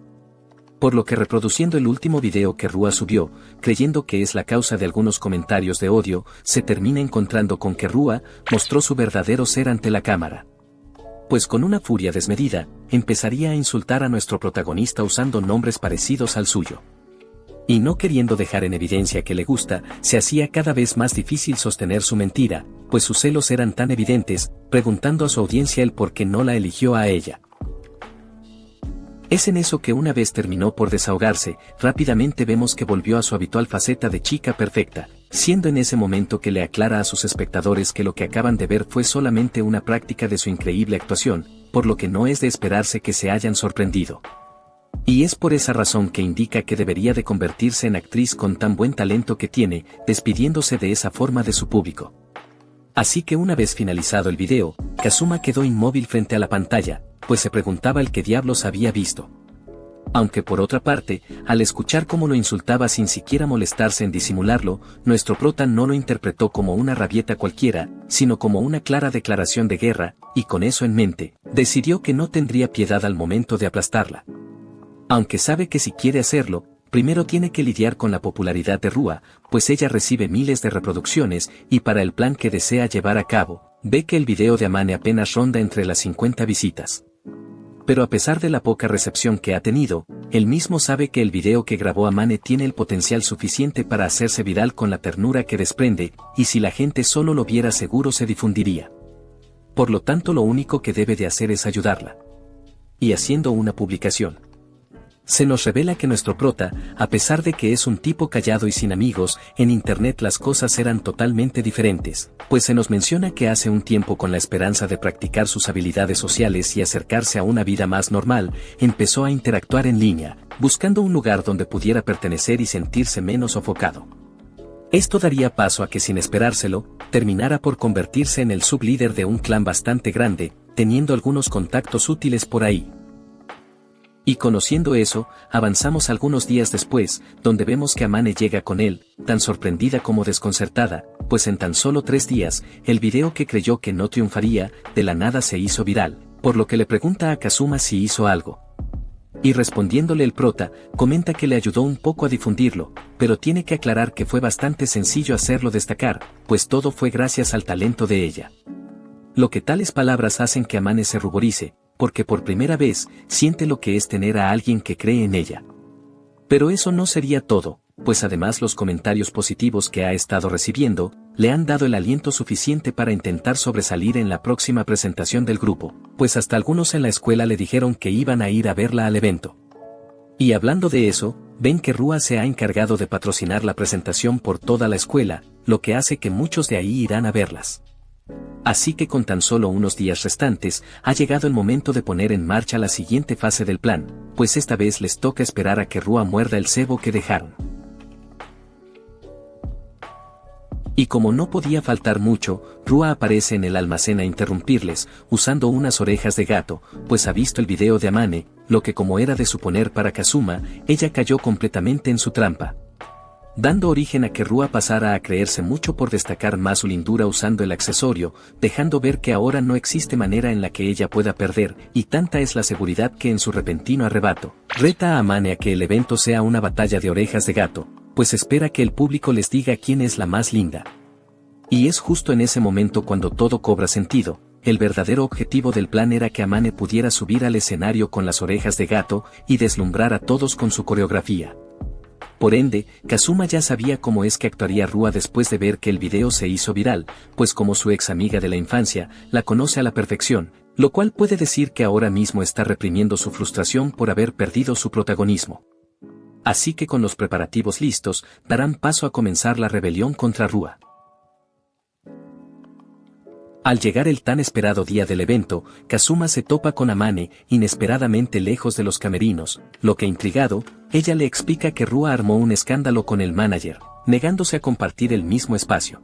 Por lo que reproduciendo el último video que Rua subió, creyendo que es la causa de algunos comentarios de odio, se termina encontrando con que Rua mostró su verdadero ser ante la cámara. Pues con una furia desmedida, empezaría a insultar a nuestro protagonista usando nombres parecidos al suyo. Y no queriendo dejar en evidencia que le gusta, se hacía cada vez más difícil sostener su mentira, pues sus celos eran tan evidentes, preguntando a su audiencia el por qué no la eligió a ella. Es en eso que una vez terminó por desahogarse, rápidamente vemos que volvió a su habitual faceta de chica perfecta, siendo en ese momento que le aclara a sus espectadores que lo que acaban de ver fue solamente una práctica de su increíble actuación, por lo que no es de esperarse que se hayan sorprendido. Y es por esa razón que indica que debería de convertirse en actriz con tan buen talento que tiene, despidiéndose de esa forma de su público. Así que una vez finalizado el video, Kazuma quedó inmóvil frente a la pantalla, pues se preguntaba el qué diablos había visto. Aunque por otra parte, al escuchar cómo lo insultaba sin siquiera molestarse en disimularlo, nuestro prota no lo interpretó como una rabieta cualquiera, sino como una clara declaración de guerra, y con eso en mente, decidió que no tendría piedad al momento de aplastarla. Aunque sabe que si quiere hacerlo, primero tiene que lidiar con la popularidad de Rua, pues ella recibe miles de reproducciones, y para el plan que desea llevar a cabo, ve que el video de Amane apenas ronda entre las 50 visitas. Pero a pesar de la poca recepción que ha tenido, él mismo sabe que el video que grabó Amane tiene el potencial suficiente para hacerse viral con la ternura que desprende, y si la gente solo lo viera seguro se difundiría. Por lo tanto lo único que debe de hacer es ayudarla. Y haciendo una publicación. Se nos revela que nuestro prota, a pesar de que es un tipo callado y sin amigos, en internet las cosas eran totalmente diferentes, pues se nos menciona que hace un tiempo con la esperanza de practicar sus habilidades sociales y acercarse a una vida más normal, empezó a interactuar en línea, buscando un lugar donde pudiera pertenecer y sentirse menos sofocado. Esto daría paso a que sin esperárselo, terminara por convertirse en el sublíder de un clan bastante grande, teniendo algunos contactos útiles por ahí. Y conociendo eso, avanzamos algunos días después, donde vemos que Amane llega con él, tan sorprendida como desconcertada, pues en tan solo 3 días, el video que creyó que no triunfaría, de la nada se hizo viral, por lo que le pregunta a Kazuma si hizo algo. Y respondiéndole el prota, comenta que le ayudó un poco a difundirlo, pero tiene que aclarar que fue bastante sencillo hacerlo destacar, pues todo fue gracias al talento de ella. Lo que tales palabras hacen que Amane se ruborice, porque por primera vez, siente lo que es tener a alguien que cree en ella. Pero eso no sería todo, pues además los comentarios positivos que ha estado recibiendo, le han dado el aliento suficiente para intentar sobresalir en la próxima presentación del grupo, pues hasta algunos en la escuela le dijeron que iban a ir a verla al evento. Y hablando de eso, ven que Rua se ha encargado de patrocinar la presentación por toda la escuela, lo que hace que muchos de ahí irán a verlas. Así que con tan solo unos días restantes, ha llegado el momento de poner en marcha la siguiente fase del plan, pues esta vez les toca esperar a que Rua muerda el cebo que dejaron. Y como no podía faltar mucho, Rua aparece en el almacén a interrumpirles, usando unas orejas de gato, pues ha visto el video de Amane, lo que como era de suponer para Kazuma, ella cayó completamente en su trampa. Dando origen a que Rua pasara a creerse mucho por destacar más su lindura usando el accesorio, dejando ver que ahora no existe manera en la que ella pueda perder, y tanta es la seguridad que en su repentino arrebato, reta a Amane a que el evento sea una batalla de orejas de gato, pues espera que el público les diga quién es la más linda. Y es justo en ese momento cuando todo cobra sentido. El verdadero objetivo del plan era que Amane pudiera subir al escenario con las orejas de gato, y deslumbrar a todos con su coreografía. Por ende, Kazuma ya sabía cómo es que actuaría Rua después de ver que el video se hizo viral, pues como su ex amiga de la infancia, la conoce a la perfección, lo cual puede decir que ahora mismo está reprimiendo su frustración por haber perdido su protagonismo. Así que con los preparativos listos, darán paso a comenzar la rebelión contra Rua. Al llegar el tan esperado día del evento, Kazuma se topa con Amane, inesperadamente lejos de los camerinos, lo que intrigado, ella le explica que Rua armó un escándalo con el manager, negándose a compartir el mismo espacio.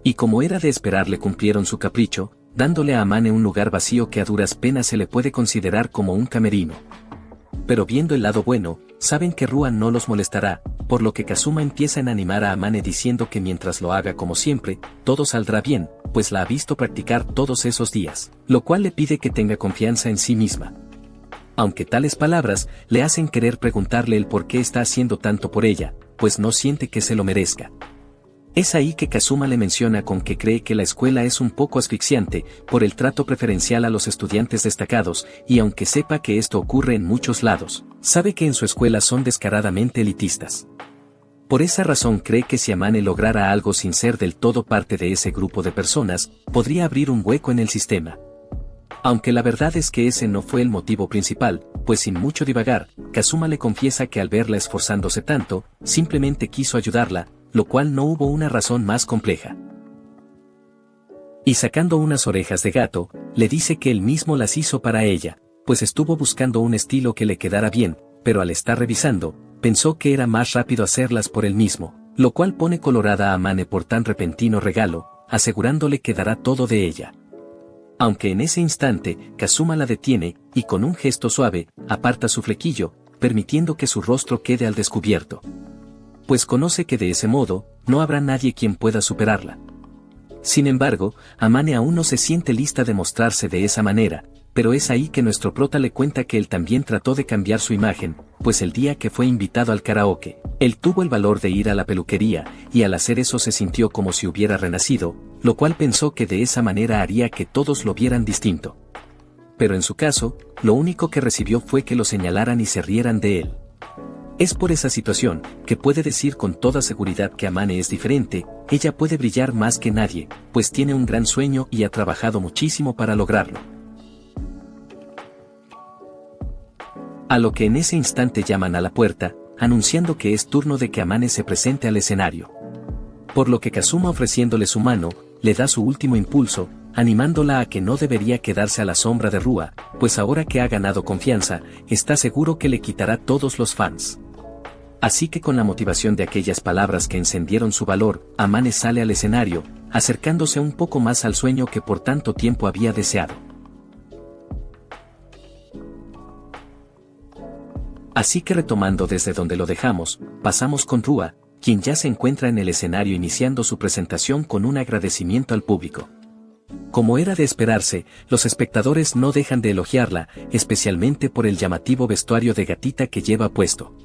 Y como era de esperar le cumplieron su capricho, dándole a Amane un lugar vacío que a duras penas se le puede considerar como un camerino. Pero viendo el lado bueno, saben que Rua no los molestará, por lo que Kazuma empieza a animar a Amane diciendo que mientras lo haga como siempre, todo saldrá bien, pues la ha visto practicar todos esos días, lo cual le pide que tenga confianza en sí misma. Aunque tales palabras le hacen querer preguntarle el por qué está haciendo tanto por ella, pues no siente que se lo merezca. Es ahí que Kazuma le menciona con que cree que la escuela es un poco asfixiante por el trato preferencial a los estudiantes destacados, y aunque sepa que esto ocurre en muchos lados, sabe que en su escuela son descaradamente elitistas. Por esa razón cree que si Amane lograra algo sin ser del todo parte de ese grupo de personas, podría abrir un hueco en el sistema. Aunque la verdad es que ese no fue el motivo principal, pues sin mucho divagar, Kazuma le confiesa que al verla esforzándose tanto, simplemente quiso ayudarla, lo cual no hubo una razón más compleja. Y sacando unas orejas de gato, le dice que él mismo las hizo para ella, pues estuvo buscando un estilo que le quedara bien, pero al estar revisando, pensó que era más rápido hacerlas por él mismo, lo cual pone colorada a Amane por tan repentino regalo, asegurándole que dará todo de ella. Aunque en ese instante, Kazuma la detiene, y con un gesto suave, aparta su flequillo, permitiendo que su rostro quede al descubierto. Pues conoce que de ese modo, no habrá nadie quien pueda superarla. Sin embargo, Amane aún no se siente lista de mostrarse de esa manera, pero es ahí que nuestro prota le cuenta que él también trató de cambiar su imagen, pues el día que fue invitado al karaoke, él tuvo el valor de ir a la peluquería, y al hacer eso se sintió como si hubiera renacido, lo cual pensó que de esa manera haría que todos lo vieran distinto. Pero en su caso, lo único que recibió fue que lo señalaran y se rieran de él. Es por esa situación, que puede decir con toda seguridad que Amane es diferente, ella puede brillar más que nadie, pues tiene un gran sueño y ha trabajado muchísimo para lograrlo. A lo que en ese instante llaman a la puerta, anunciando que es turno de que Amane se presente al escenario. Por lo que Kazuma ofreciéndole su mano, le da su último impulso, animándola a que no debería quedarse a la sombra de Rua, pues ahora que ha ganado confianza, está seguro que le quitará todos los fans. Así que con la motivación de aquellas palabras que encendieron su valor, Amane sale al escenario, acercándose un poco más al sueño que por tanto tiempo había deseado. Así que retomando desde donde lo dejamos, pasamos con Rua, quien ya se encuentra en el escenario iniciando su presentación con un agradecimiento al público. Como era de esperarse, los espectadores no dejan de elogiarla, especialmente por el llamativo vestuario de gatita que lleva puesto.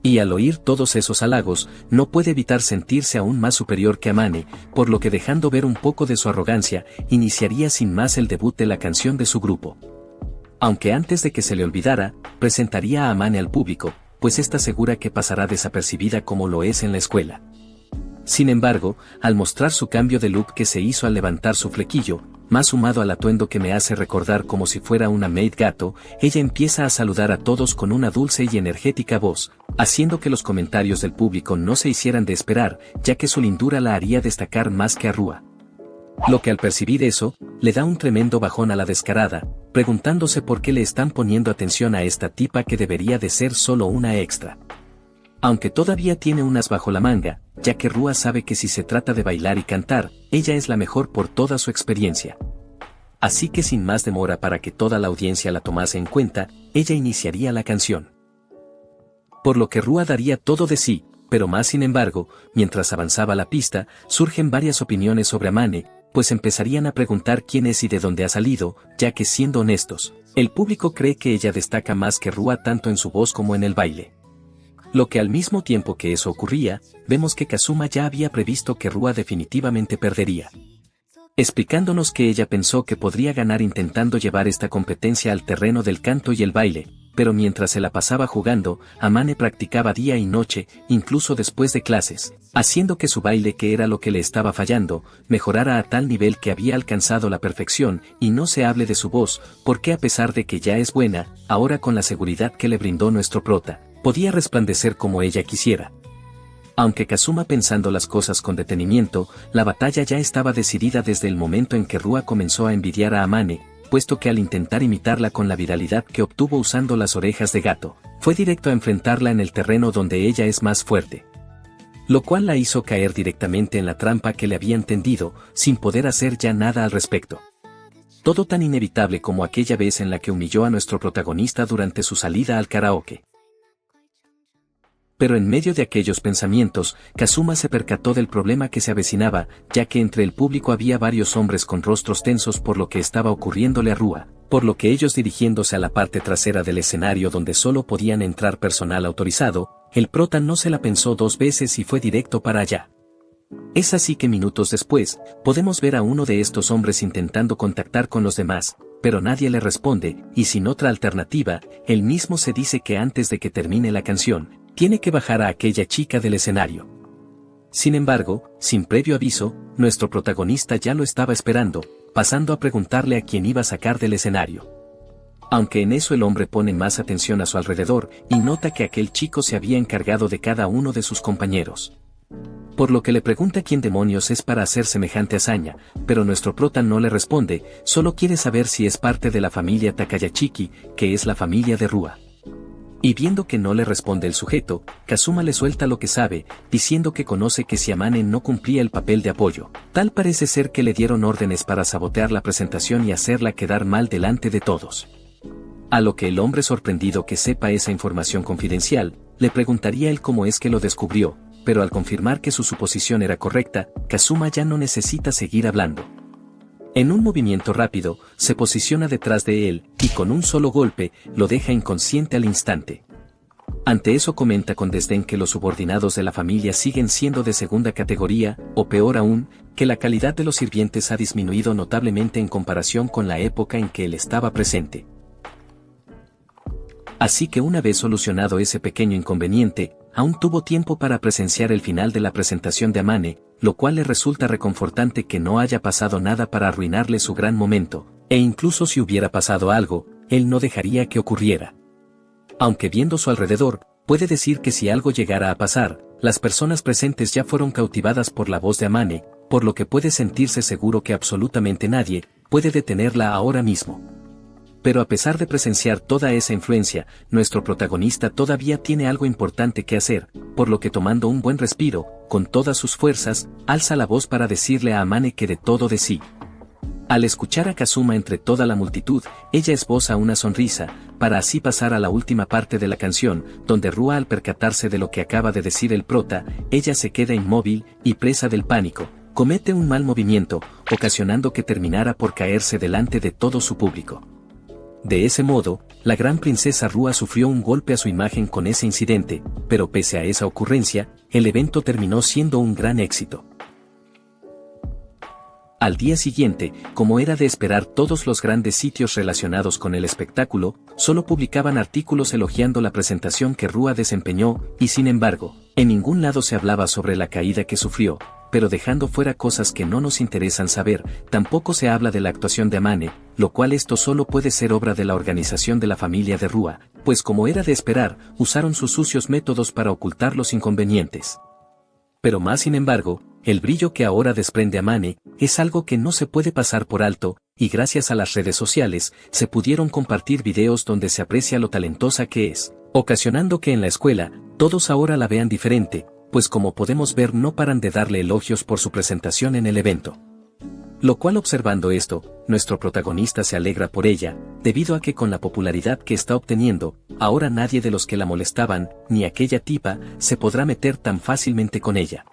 Y al oír todos esos halagos, no puede evitar sentirse aún más superior que Amane, por lo que dejando ver un poco de su arrogancia, iniciaría sin más el debut de la canción de su grupo. Aunque antes de que se le olvidara, presentaría a Amane al público, pues está segura que pasará desapercibida como lo es en la escuela. Sin embargo, al mostrar su cambio de look que se hizo al levantar su flequillo, más sumado al atuendo que me hace recordar como si fuera una maid gato, ella empieza a saludar a todos con una dulce y energética voz, haciendo que los comentarios del público no se hicieran de esperar, ya que su lindura la haría destacar más que a Rua. Lo que al percibir eso, le da un tremendo bajón a la descarada, preguntándose por qué le están poniendo atención a esta tipa que debería de ser solo una extra. Aunque todavía tiene unas bajo la manga, ya que Rua sabe que si se trata de bailar y cantar, ella es la mejor por toda su experiencia. Así que sin más demora para que toda la audiencia la tomase en cuenta, ella iniciaría la canción. Por lo que Rua daría todo de sí, pero más sin embargo, mientras avanzaba la pista, surgen varias opiniones sobre Amane, pues empezarían a preguntar quién es y de dónde ha salido, ya que siendo honestos, el público cree que ella destaca más que Rua tanto en su voz como en el baile. Lo que al mismo tiempo que eso ocurría, vemos que Kazuma ya había previsto que Rua definitivamente perdería, explicándonos que ella pensó que podría ganar intentando llevar esta competencia al terreno del canto y el baile, pero mientras se la pasaba jugando, Amane practicaba día y noche, incluso después de clases, haciendo que su baile, que era lo que le estaba fallando, mejorara a tal nivel que había alcanzado la perfección, y no se hable de su voz, porque a pesar de que ya es buena, ahora con la seguridad que le brindó nuestro prota, podía resplandecer como ella quisiera. Aunque Kazuma pensando las cosas con detenimiento, la batalla ya estaba decidida desde el momento en que Rua comenzó a envidiar a Amane, puesto que al intentar imitarla con la viralidad que obtuvo usando las orejas de gato, fue directo a enfrentarla en el terreno donde ella es más fuerte. Lo cual la hizo caer directamente en la trampa que le habían tendido, sin poder hacer ya nada al respecto. Todo tan inevitable como aquella vez en la que humilló a nuestro protagonista durante su salida al karaoke. Pero en medio de aquellos pensamientos, Kazuma se percató del problema que se avecinaba, ya que entre el público había varios hombres con rostros tensos por lo que estaba ocurriéndole a Rua, por lo que ellos dirigiéndose a la parte trasera del escenario donde solo podían entrar personal autorizado, el prota no se la pensó dos veces y fue directo para allá. Es así que minutos después, podemos ver a uno de estos hombres intentando contactar con los demás, pero nadie le responde, y sin otra alternativa, él mismo se dice que antes de que termine la canción, tiene que bajar a aquella chica del escenario. Sin embargo, sin previo aviso, nuestro protagonista ya lo estaba esperando, pasando a preguntarle a quién iba a sacar del escenario. Aunque en eso el hombre pone más atención a su alrededor y nota que aquel chico se había encargado de cada uno de sus compañeros. Por lo que le pregunta quién demonios es para hacer semejante hazaña, pero nuestro prota no le responde, solo quiere saber si es parte de la familia Takayachiki, que es la familia de Rua. Y viendo que no le responde el sujeto, Kazuma le suelta lo que sabe, diciendo que conoce que si Amane no cumplía el papel de apoyo, tal parece ser que le dieron órdenes para sabotear la presentación y hacerla quedar mal delante de todos. A lo que el hombre sorprendido que sepa esa información confidencial, le preguntaría él cómo es que lo descubrió, pero al confirmar que su suposición era correcta, Kazuma ya no necesita seguir hablando. En un movimiento rápido, se posiciona detrás de él, y con un solo golpe, lo deja inconsciente al instante. Ante eso comenta con desdén que los subordinados de la familia siguen siendo de segunda categoría, o peor aún, que la calidad de los sirvientes ha disminuido notablemente en comparación con la época en que él estaba presente. Así que una vez solucionado ese pequeño inconveniente, aún tuvo tiempo para presenciar el final de la presentación de Amane, lo cual le resulta reconfortante que no haya pasado nada para arruinarle su gran momento, e incluso si hubiera pasado algo, él no dejaría que ocurriera. Aunque viendo su alrededor, puede decir que si algo llegara a pasar, las personas presentes ya fueron cautivadas por la voz de Amane, por lo que puede sentirse seguro que absolutamente nadie puede detenerla ahora mismo. Pero a pesar de presenciar toda esa influencia, nuestro protagonista todavía tiene algo importante que hacer, por lo que tomando un buen respiro, con todas sus fuerzas, alza la voz para decirle a Amane que dé todo de sí. Al escuchar a Kazuma entre toda la multitud, ella esboza una sonrisa, para así pasar a la última parte de la canción, donde Rua al percatarse de lo que acaba de decir el prota, ella se queda inmóvil, y presa del pánico, comete un mal movimiento, ocasionando que terminara por caerse delante de todo su público. De ese modo, la gran princesa Rua sufrió un golpe a su imagen con ese incidente, pero pese a esa ocurrencia, el evento terminó siendo un gran éxito. Al día siguiente, como era de esperar, todos los grandes sitios relacionados con el espectáculo, solo publicaban artículos elogiando la presentación que Rua desempeñó, y sin embargo, en ningún lado se hablaba sobre la caída que sufrió, pero dejando fuera cosas que no nos interesan saber, tampoco se habla de la actuación de Amane, lo cual esto solo puede ser obra de la organización de la familia de Rua, pues como era de esperar, usaron sus sucios métodos para ocultar los inconvenientes. Pero más sin embargo, el brillo que ahora desprende Amane, es algo que no se puede pasar por alto, y gracias a las redes sociales, se pudieron compartir videos donde se aprecia lo talentosa que es, ocasionando que en la escuela, todos ahora la vean diferente, pues como podemos ver no paran de darle elogios por su presentación en el evento. Lo cual observando esto, nuestro protagonista se alegra por ella, debido a que con la popularidad que está obteniendo, ahora nadie de los que la molestaban, ni aquella tipa, se podrá meter tan fácilmente con ella.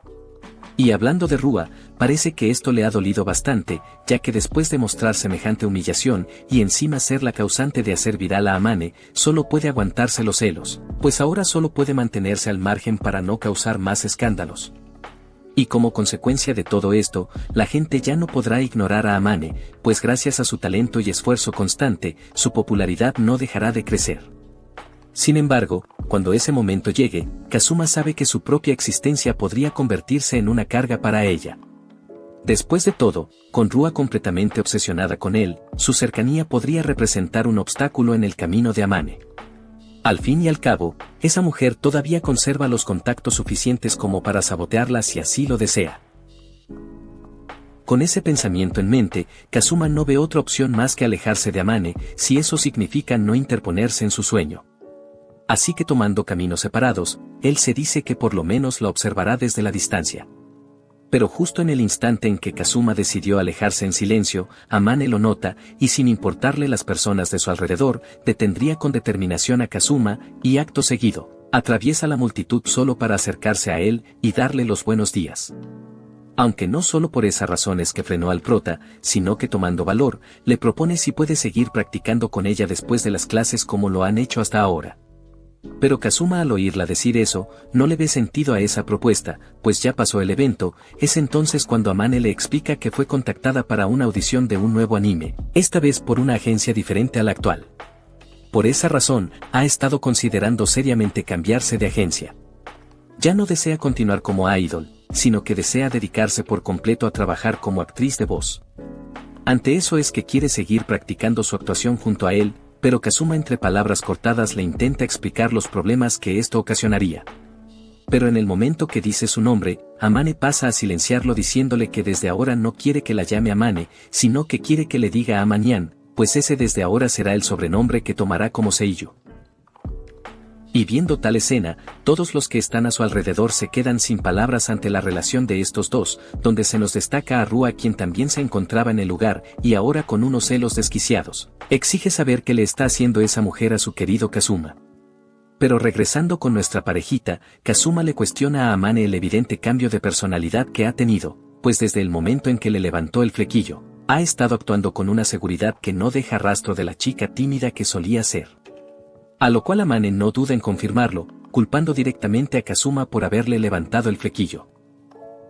Y hablando de Rua, parece que esto le ha dolido bastante, ya que después de mostrar semejante humillación, y encima ser la causante de hacer viral a Amane, solo puede aguantarse los celos, pues ahora solo puede mantenerse al margen para no causar más escándalos. Y como consecuencia de todo esto, la gente ya no podrá ignorar a Amane, pues gracias a su talento y esfuerzo constante, su popularidad no dejará de crecer. Sin embargo, cuando ese momento llegue, Kazuma sabe que su propia existencia podría convertirse en una carga para ella. Después de todo, con Rua completamente obsesionada con él, su cercanía podría representar un obstáculo en el camino de Amane. Al fin y al cabo, esa mujer todavía conserva los contactos suficientes como para sabotearla si así lo desea. Con ese pensamiento en mente, Kazuma no ve otra opción más que alejarse de Amane, si eso significa no interponerse en su sueño. Así que tomando caminos separados, él se dice que por lo menos la observará desde la distancia. Pero justo en el instante en que Kazuma decidió alejarse en silencio, Amane lo nota, y sin importarle las personas de su alrededor, detendría con determinación a Kazuma, y acto seguido, atraviesa la multitud solo para acercarse a él y darle los buenos días. Aunque no solo por esa razón es que frenó al prota, sino que tomando valor, le propone si puede seguir practicando con ella después de las clases como lo han hecho hasta ahora. Pero Kazuma al oírla decir eso, no le ve sentido a esa propuesta, pues ya pasó el evento. Es entonces cuando Amane le explica que fue contactada para una audición de un nuevo anime, esta vez por una agencia diferente a la actual. Por esa razón, ha estado considerando seriamente cambiarse de agencia. Ya no desea continuar como idol, sino que desea dedicarse por completo a trabajar como actriz de voz. Ante eso es que quiere seguir practicando su actuación junto a él, pero Kazuma entre palabras cortadas le intenta explicar los problemas que esto ocasionaría. Pero en el momento que dice su nombre, Amane pasa a silenciarlo diciéndole que desde ahora no quiere que la llame Amane, sino que quiere que le diga Amanian, pues ese desde ahora será el sobrenombre que tomará como Seiyu. Y viendo tal escena, todos los que están a su alrededor se quedan sin palabras ante la relación de estos dos, donde se nos destaca a Rua quien también se encontraba en el lugar, y ahora con unos celos desquiciados, exige saber qué le está haciendo esa mujer a su querido Kazuma. Pero regresando con nuestra parejita, Kazuma le cuestiona a Amane el evidente cambio de personalidad que ha tenido, pues desde el momento en que le levantó el flequillo, ha estado actuando con una seguridad que no deja rastro de la chica tímida que solía ser. A lo cual Amane no duda en confirmarlo, culpando directamente a Kazuma por haberle levantado el flequillo.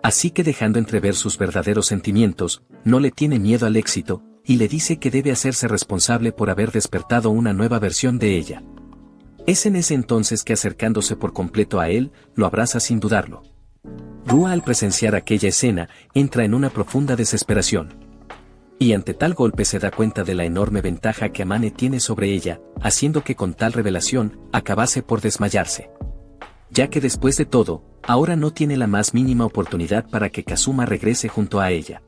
Así que dejando entrever sus verdaderos sentimientos, no le tiene miedo al éxito, y le dice que debe hacerse responsable por haber despertado una nueva versión de ella. Es en ese entonces que acercándose por completo a él, lo abraza sin dudarlo. Rua al presenciar aquella escena, entra en una profunda desesperación. Y ante tal golpe se da cuenta de la enorme ventaja que Amane tiene sobre ella, haciendo que con tal revelación, acabase por desmayarse. Ya que después de todo, ahora no tiene la más mínima oportunidad para que Kazuma regrese junto a ella.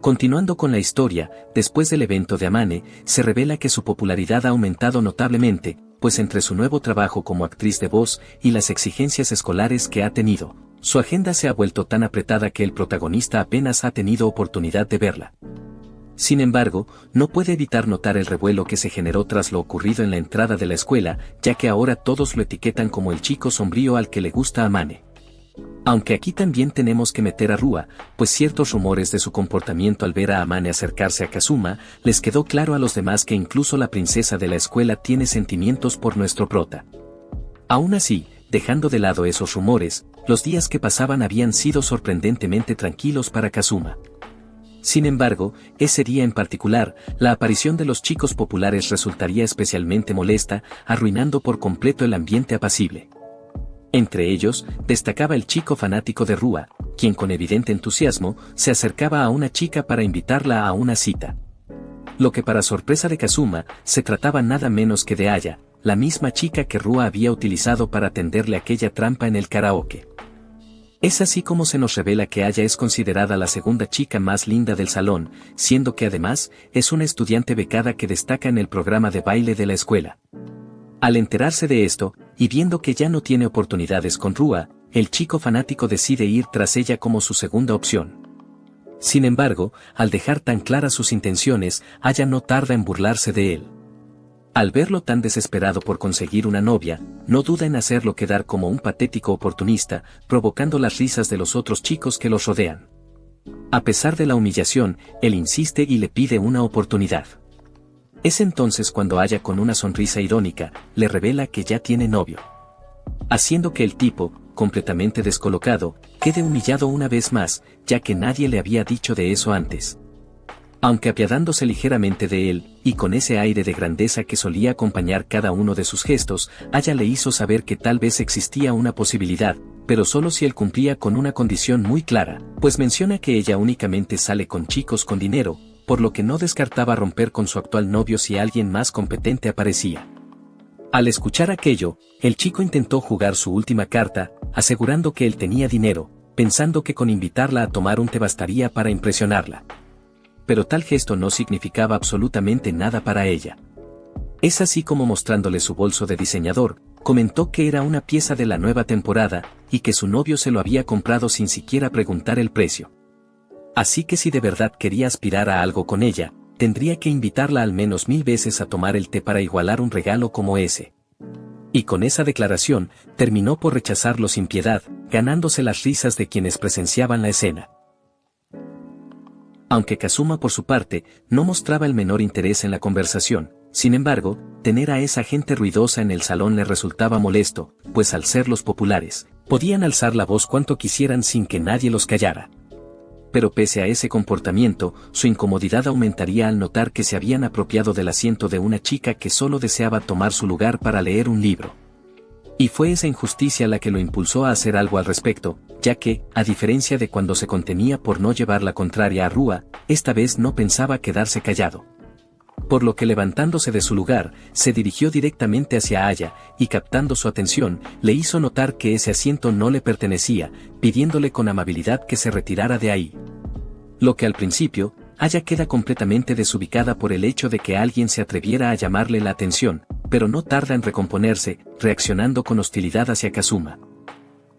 Continuando con la historia, después del evento de Amane, se revela que su popularidad ha aumentado notablemente, pues entre su nuevo trabajo como actriz de voz y las exigencias escolares que ha tenido, su agenda se ha vuelto tan apretada que el protagonista apenas ha tenido oportunidad de verla. Sin embargo, no puede evitar notar el revuelo que se generó tras lo ocurrido en la entrada de la escuela, ya que ahora todos lo etiquetan como el chico sombrío al que le gusta Amane. Aunque aquí también tenemos que meter a Rua, pues ciertos rumores de su comportamiento al ver a Amane acercarse a Kazuma, les quedó claro a los demás que incluso la princesa de la escuela tiene sentimientos por nuestro prota. Aún así, dejando de lado esos rumores, los días que pasaban habían sido sorprendentemente tranquilos para Kazuma. Sin embargo, ese día en particular, la aparición de los chicos populares resultaría especialmente molesta, arruinando por completo el ambiente apacible. Entre ellos, destacaba el chico fanático de Rua, quien con evidente entusiasmo, se acercaba a una chica para invitarla a una cita. Lo que para sorpresa de Kazuma, se trataba nada menos que de Aya, la misma chica que Rua había utilizado para tenderle aquella trampa en el karaoke. Es así como se nos revela que Aya es considerada la segunda chica más linda del salón, siendo que además, es una estudiante becada que destaca en el programa de baile de la escuela. Al enterarse de esto, y viendo que ya no tiene oportunidades con Rua, el chico fanático decide ir tras ella como su segunda opción. Sin embargo, al dejar tan claras sus intenciones, Aya no tarda en burlarse de él. Al verlo tan desesperado por conseguir una novia, no duda en hacerlo quedar como un patético oportunista, provocando las risas de los otros chicos que los rodean. A pesar de la humillación, él insiste y le pide una oportunidad. Es entonces cuando Aya con una sonrisa irónica, le revela que ya tiene novio. Haciendo que el tipo, completamente descolocado, quede humillado una vez más, ya que nadie le había dicho de eso antes. Aunque apiadándose ligeramente de él, y con ese aire de grandeza que solía acompañar cada uno de sus gestos, Aya le hizo saber que tal vez existía una posibilidad, pero solo si él cumplía con una condición muy clara, pues menciona que ella únicamente sale con chicos con dinero, por lo que no descartaba romper con su actual novio si alguien más competente aparecía. Al escuchar aquello, el chico intentó jugar su última carta, asegurando que él tenía dinero, pensando que con invitarla a tomar un té bastaría para impresionarla. Pero tal gesto no significaba absolutamente nada para ella. Es así como, mostrándole su bolso de diseñador, comentó que era una pieza de la nueva temporada, y que su novio se lo había comprado sin siquiera preguntar el precio. Así que si de verdad quería aspirar a algo con ella, tendría que invitarla al menos 1000 veces a tomar el té para igualar un regalo como ese. Y con esa declaración, terminó por rechazarlo sin piedad, ganándose las risas de quienes presenciaban la escena. Aunque Kazuma por su parte, no mostraba el menor interés en la conversación, sin embargo, tener a esa gente ruidosa en el salón le resultaba molesto, pues al ser los populares, podían alzar la voz cuanto quisieran sin que nadie los callara. Pero pese a ese comportamiento, su incomodidad aumentaría al notar que se habían apropiado del asiento de una chica que solo deseaba tomar su lugar para leer un libro. Y fue esa injusticia la que lo impulsó a hacer algo al respecto, ya que, a diferencia de cuando se contenía por no llevar la contraria a Rua, esta vez no pensaba quedarse callado. Por lo que, levantándose de su lugar, se dirigió directamente hacia Aya, y captando su atención, le hizo notar que ese asiento no le pertenecía, pidiéndole con amabilidad que se retirara de ahí. Lo que al principio, Aya queda completamente desubicada por el hecho de que alguien se atreviera a llamarle la atención, pero no tarda en recomponerse, reaccionando con hostilidad hacia Kazuma.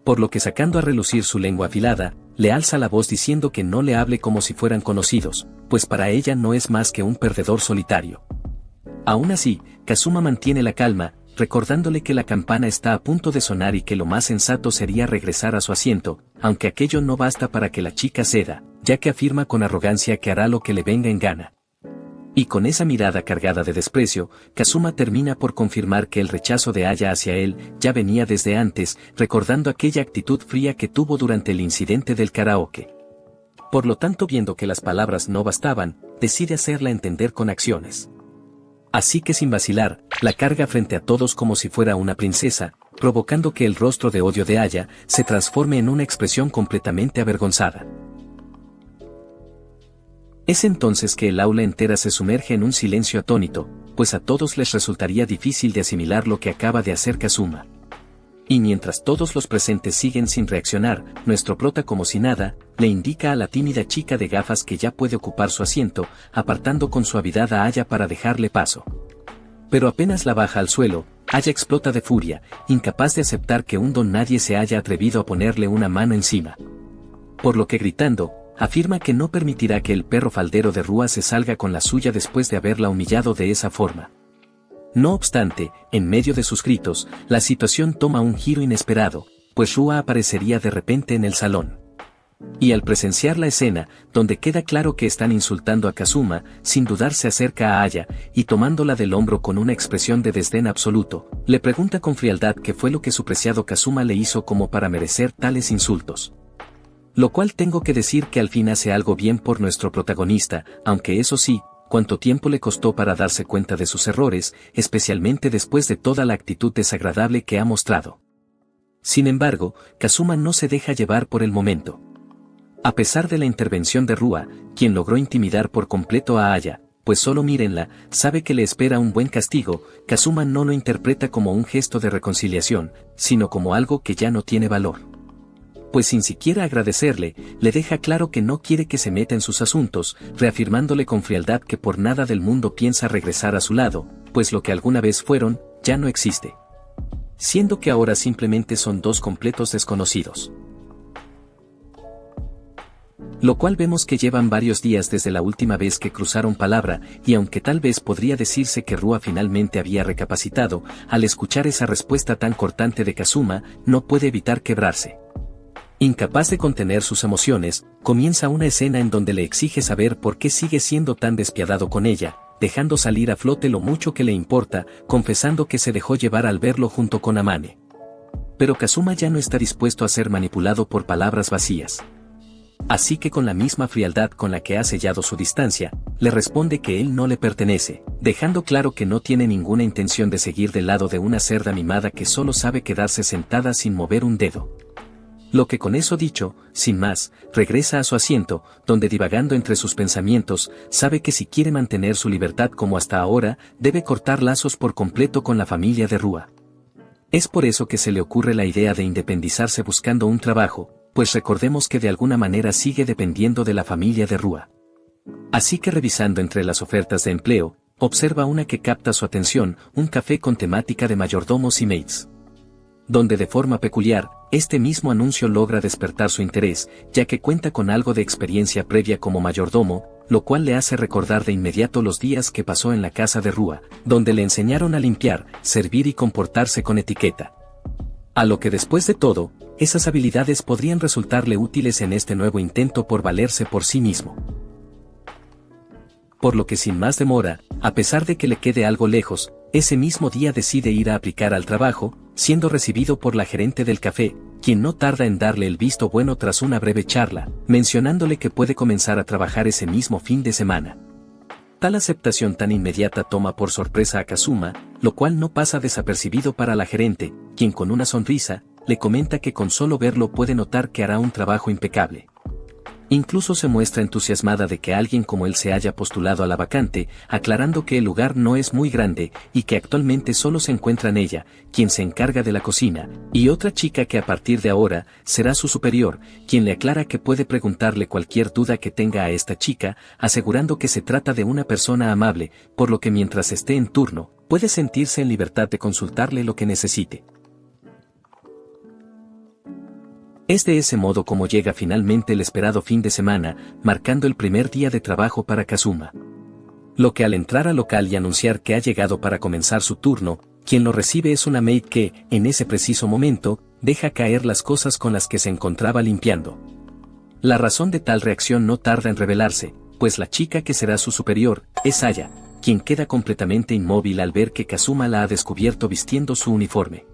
Por lo que, sacando a relucir su lengua afilada, le alza la voz diciendo que no le hable como si fueran conocidos, pues para ella no es más que un perdedor solitario. Aún así, Kazuma mantiene la calma, recordándole que la campana está a punto de sonar y que lo más sensato sería regresar a su asiento, aunque aquello no basta para que la chica ceda, ya que afirma con arrogancia que hará lo que le venga en gana. Y con esa mirada cargada de desprecio, Kazuma termina por confirmar que el rechazo de Aya hacia él ya venía desde antes, recordando aquella actitud fría que tuvo durante el incidente del karaoke. Por lo tanto, viendo que las palabras no bastaban, decide hacerla entender con acciones. Así que sin vacilar, la carga frente a todos como si fuera una princesa, provocando que el rostro de odio de Aya se transforme en una expresión completamente avergonzada. Es entonces que el aula entera se sumerge en un silencio atónito, pues a todos les resultaría difícil de asimilar lo que acaba de hacer Kazuma. Y mientras todos los presentes siguen sin reaccionar, nuestro prota, como si nada, le indica a la tímida chica de gafas que ya puede ocupar su asiento, apartando con suavidad a Aya para dejarle paso. Pero apenas la baja al suelo, Aya explota de furia, incapaz de aceptar que un don nadie se haya atrevido a ponerle una mano encima. Por lo que, gritando, afirma que no permitirá que el perro faldero de Rua se salga con la suya después de haberla humillado de esa forma. No obstante, en medio de sus gritos, la situación toma un giro inesperado, pues Rua aparecería de repente en el salón. Y al presenciar la escena, donde queda claro que están insultando a Kazuma, sin dudar se acerca a Aya, y tomándola del hombro con una expresión de desdén absoluto, le pregunta con frialdad qué fue lo que su preciado Kazuma le hizo como para merecer tales insultos. Lo cual tengo que decir que al fin hace algo bien por nuestro protagonista, aunque eso sí, cuánto tiempo le costó para darse cuenta de sus errores, especialmente después de toda la actitud desagradable que ha mostrado. Sin embargo, Kazuma no se deja llevar por el momento. A pesar de la intervención de Rua, quien logró intimidar por completo a Aya, pues solo mírenla, sabe que le espera un buen castigo, Kazuma no lo interpreta como un gesto de reconciliación, sino como algo que ya no tiene valor. Pues sin siquiera agradecerle, le deja claro que no quiere que se meta en sus asuntos, reafirmándole con frialdad que por nada del mundo piensa regresar a su lado, pues lo que alguna vez fueron, ya no existe. Siendo que ahora simplemente son dos completos desconocidos. Lo cual vemos que llevan varios días desde la última vez que cruzaron palabra, y aunque tal vez podría decirse que Rua finalmente había recapacitado, al escuchar esa respuesta tan cortante de Kazuma, no puede evitar quebrarse. Incapaz de contener sus emociones, comienza una escena en donde le exige saber por qué sigue siendo tan despiadado con ella, dejando salir a flote lo mucho que le importa, confesando que se dejó llevar al verlo junto con Amane. Pero Kazuma ya no está dispuesto a ser manipulado por palabras vacías. Así que con la misma frialdad con la que ha sellado su distancia, le responde que él no le pertenece, dejando claro que no tiene ninguna intención de seguir del lado de una cerda mimada que solo sabe quedarse sentada sin mover un dedo. Lo que con eso dicho, sin más, regresa a su asiento, donde divagando entre sus pensamientos, sabe que si quiere mantener su libertad como hasta ahora, debe cortar lazos por completo con la familia de Rua. Es por eso que se le ocurre la idea de independizarse buscando un trabajo, pues recordemos que de alguna manera sigue dependiendo de la familia de Rua. Así que revisando entre las ofertas de empleo, observa una que capta su atención, un café con temática de mayordomos y maids. Donde de forma peculiar, este mismo anuncio logra despertar su interés, ya que cuenta con algo de experiencia previa como mayordomo, lo cual le hace recordar de inmediato los días que pasó en la casa de Rua, donde le enseñaron a limpiar, servir y comportarse con etiqueta. A lo que después de todo, esas habilidades podrían resultarle útiles en este nuevo intento por valerse por sí mismo. Por lo que sin más demora, a pesar de que le quede algo lejos, ese mismo día decide ir a aplicar al trabajo, siendo recibido por la gerente del café, quien no tarda en darle el visto bueno tras una breve charla, mencionándole que puede comenzar a trabajar ese mismo fin de semana. Tal aceptación tan inmediata toma por sorpresa a Kazuma, lo cual no pasa desapercibido para la gerente, quien con una sonrisa, le comenta que con solo verlo puede notar que hará un trabajo impecable. Incluso se muestra entusiasmada de que alguien como él se haya postulado a la vacante, aclarando que el lugar no es muy grande y que actualmente solo se encuentran ella, quien se encarga de la cocina, y otra chica que a partir de ahora será su superior, quien le aclara que puede preguntarle cualquier duda que tenga a esta chica, asegurando que se trata de una persona amable, por lo que mientras esté en turno, puede sentirse en libertad de consultarle lo que necesite. Es de ese modo como llega finalmente el esperado fin de semana, marcando el primer día de trabajo para Kazuma. Lo que al entrar al local y anunciar que ha llegado para comenzar su turno, quien lo recibe es una maid que, en ese preciso momento, deja caer las cosas con las que se encontraba limpiando. La razón de tal reacción no tarda en revelarse, pues la chica que será su superior, es Aya, quien queda completamente inmóvil al ver que Kazuma la ha descubierto vistiendo su uniforme.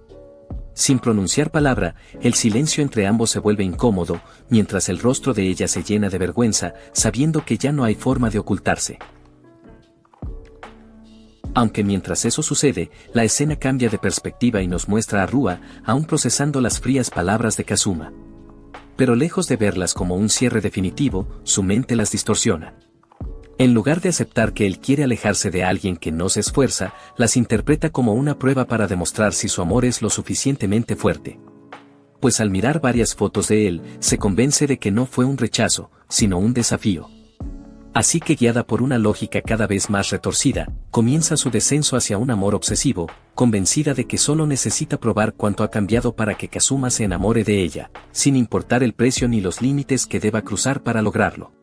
Sin pronunciar palabra, el silencio entre ambos se vuelve incómodo, mientras el rostro de ella se llena de vergüenza, sabiendo que ya no hay forma de ocultarse. Aunque mientras eso sucede, la escena cambia de perspectiva y nos muestra a Rua, aún procesando las frías palabras de Kazuma. Pero lejos de verlas como un cierre definitivo, su mente las distorsiona. En lugar de aceptar que él quiere alejarse de alguien que no se esfuerza, las interpreta como una prueba para demostrar si su amor es lo suficientemente fuerte. Pues al mirar varias fotos de él, se convence de que no fue un rechazo, sino un desafío. Así que guiada por una lógica cada vez más retorcida, comienza su descenso hacia un amor obsesivo, convencida de que solo necesita probar cuánto ha cambiado para que Kazuma se enamore de ella, sin importar el precio ni los límites que deba cruzar para lograrlo.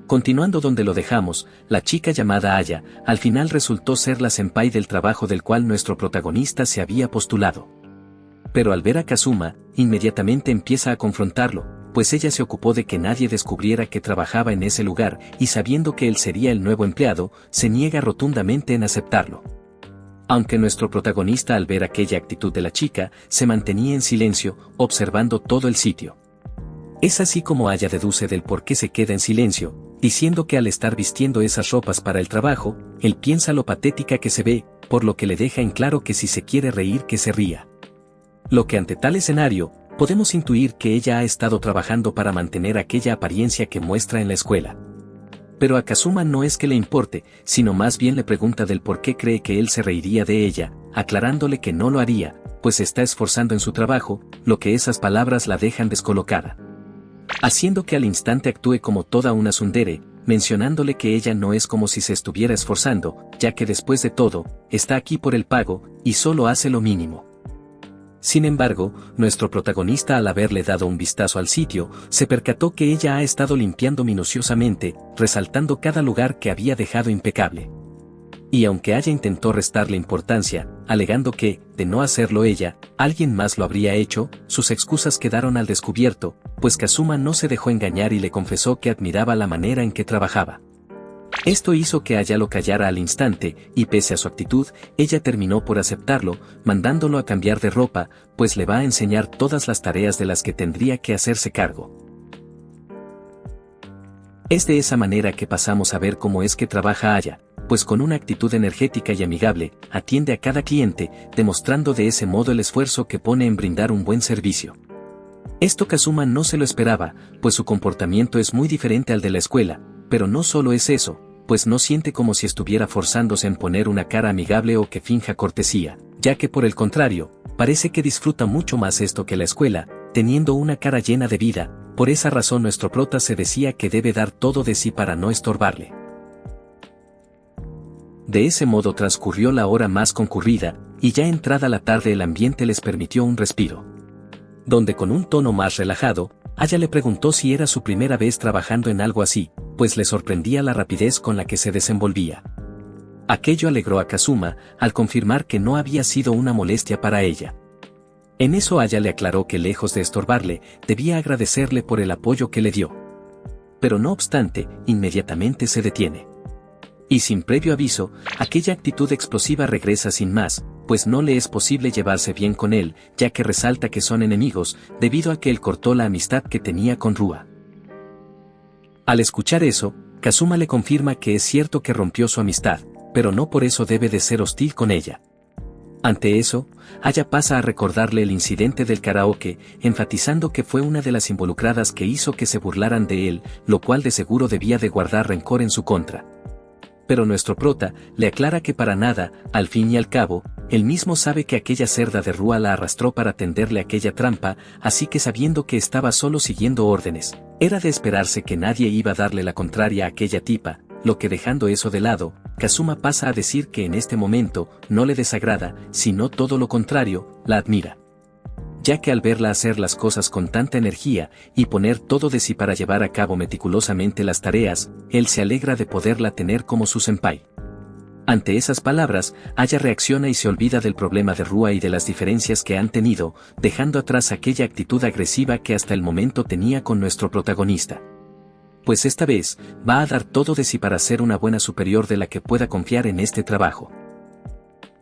Continuando donde lo dejamos, la chica llamada Aya, al final resultó ser la senpai del trabajo del cual nuestro protagonista se había postulado. Pero al ver a Kazuma, inmediatamente empieza a confrontarlo, pues ella se ocupó de que nadie descubriera que trabajaba en ese lugar, y sabiendo que él sería el nuevo empleado, se niega rotundamente en aceptarlo. Aunque nuestro protagonista al ver aquella actitud de la chica, se mantenía en silencio, observando todo el sitio. Es así como Aya deduce del por qué se queda en silencio, diciendo que al estar vistiendo esas ropas para el trabajo, él piensa lo patética que se ve, por lo que le deja en claro que si se quiere reír que se ría. Lo que ante tal escenario, podemos intuir que ella ha estado trabajando para mantener aquella apariencia que muestra en la escuela. Pero a Kazuma no es que le importe, sino más bien le pregunta del por qué cree que él se reiría de ella, aclarándole que no lo haría, pues se está esforzando en su trabajo, lo que esas palabras la dejan descolocada. Haciendo que al instante actúe como toda una tsundere, mencionándole que ella no es como si se estuviera esforzando, ya que después de todo, está aquí por el pago, y solo hace lo mínimo. Sin embargo, nuestro protagonista al haberle dado un vistazo al sitio, se percató que ella ha estado limpiando minuciosamente, resaltando cada lugar que había dejado impecable. Y aunque Aya intentó restarle importancia, alegando que, de no hacerlo ella, alguien más lo habría hecho, sus excusas quedaron al descubierto, pues Kazuma no se dejó engañar y le confesó que admiraba la manera en que trabajaba. Esto hizo que Aya lo callara al instante, y pese a su actitud, ella terminó por aceptarlo, mandándolo a cambiar de ropa, pues le va a enseñar todas las tareas de las que tendría que hacerse cargo. Es de esa manera que pasamos a ver cómo es que trabaja Aya, pues con una actitud energética y amigable, atiende a cada cliente, demostrando de ese modo el esfuerzo que pone en brindar un buen servicio. Esto Kazuma no se lo esperaba, pues su comportamiento es muy diferente al de la escuela, pero no solo es eso, pues no siente como si estuviera forzándose en poner una cara amigable o que finja cortesía, ya que por el contrario, parece que disfruta mucho más esto que la escuela, teniendo una cara llena de vida. Por esa razón nuestro prota se decía que debe dar todo de sí para no estorbarle. De ese modo transcurrió la hora más concurrida, y ya entrada la tarde el ambiente les permitió un respiro. Donde con un tono más relajado, Aya le preguntó si era su primera vez trabajando en algo así, pues le sorprendía la rapidez con la que se desenvolvía. Aquello alegró a Kazuma, al confirmar que no había sido una molestia para ella. En eso Aya le aclaró que lejos de estorbarle, debía agradecerle por el apoyo que le dio. Pero no obstante, inmediatamente se detiene. Y sin previo aviso, aquella actitud explosiva regresa sin más, pues no le es posible llevarse bien con él, ya que resalta que son enemigos, debido a que él cortó la amistad que tenía con Rua. Al escuchar eso, Kazuma le confirma que es cierto que rompió su amistad, pero no por eso debe de ser hostil con ella. Ante eso, Aya pasa a recordarle el incidente del karaoke, enfatizando que fue una de las involucradas que hizo que se burlaran de él, lo cual de seguro debía de guardar rencor en su contra. Pero nuestro prota le aclara que para nada, al fin y al cabo, él mismo sabe que aquella cerda de Rua la arrastró para tenderle aquella trampa, así que sabiendo que estaba solo siguiendo órdenes, era de esperarse que nadie iba a darle la contraria a aquella tipa, lo que dejando eso de lado, Kazuma pasa a decir que en este momento no le desagrada, sino todo lo contrario, la admira. Ya que al verla hacer las cosas con tanta energía y poner todo de sí para llevar a cabo meticulosamente las tareas, él se alegra de poderla tener como su senpai. Ante esas palabras, Aya reacciona y se olvida del problema de Rua y de las diferencias que han tenido, dejando atrás aquella actitud agresiva que hasta el momento tenía con nuestro protagonista. Pues esta vez, va a dar todo de sí para ser una buena superior de la que pueda confiar en este trabajo.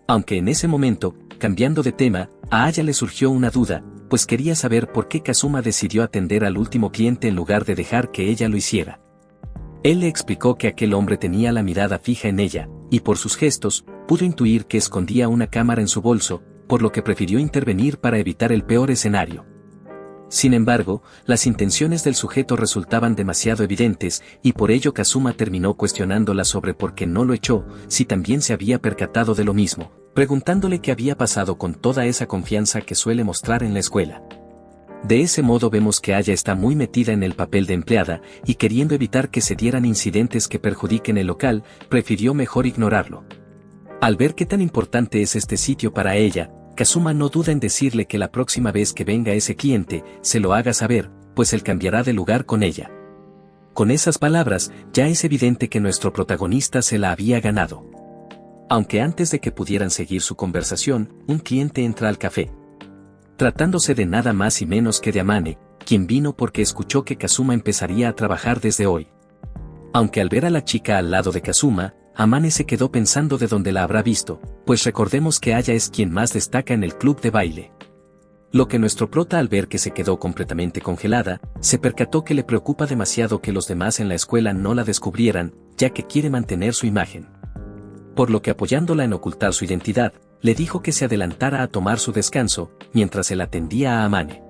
Aunque en ese momento, cambiando de tema, a Aya le surgió una duda, pues quería saber por qué Kazuma decidió atender al último cliente en lugar de dejar que ella lo hiciera. Él le explicó que aquel hombre tenía la mirada fija en ella, y por sus gestos, pudo intuir que escondía una cámara en su bolso, por lo que prefirió intervenir para evitar el peor escenario. Sin embargo, las intenciones del sujeto resultaban demasiado evidentes, y por ello Kazuma terminó cuestionándola sobre por qué no lo echó, si también se había percatado de lo mismo, preguntándole qué había pasado con toda esa confianza que suele mostrar en la escuela. De ese modo vemos que Aya está muy metida en el papel de empleada, y queriendo evitar que se dieran incidentes que perjudiquen el local, prefirió mejor ignorarlo. Al ver qué tan importante es este sitio para ella, Kazuma no duda en decirle que la próxima vez que venga ese cliente, se lo haga saber, pues él cambiará de lugar con ella. Con esas palabras, ya es evidente que nuestro protagonista se la había ganado. Aunque antes de que pudieran seguir su conversación, un cliente entra al café. Tratándose de nada más y menos que de Amane, quien vino porque escuchó que Kazuma empezaría a trabajar desde hoy. Aunque al ver a la chica al lado de Kazuma, Amane se quedó pensando de dónde la habrá visto, pues recordemos que Aya es quien más destaca en el club de baile. Lo que nuestro prota al ver que se quedó completamente congelada, se percató que le preocupa demasiado que los demás en la escuela no la descubrieran, ya que quiere mantener su imagen. Por lo que apoyándola en ocultar su identidad, le dijo que se adelantara a tomar su descanso, mientras él atendía a Amane.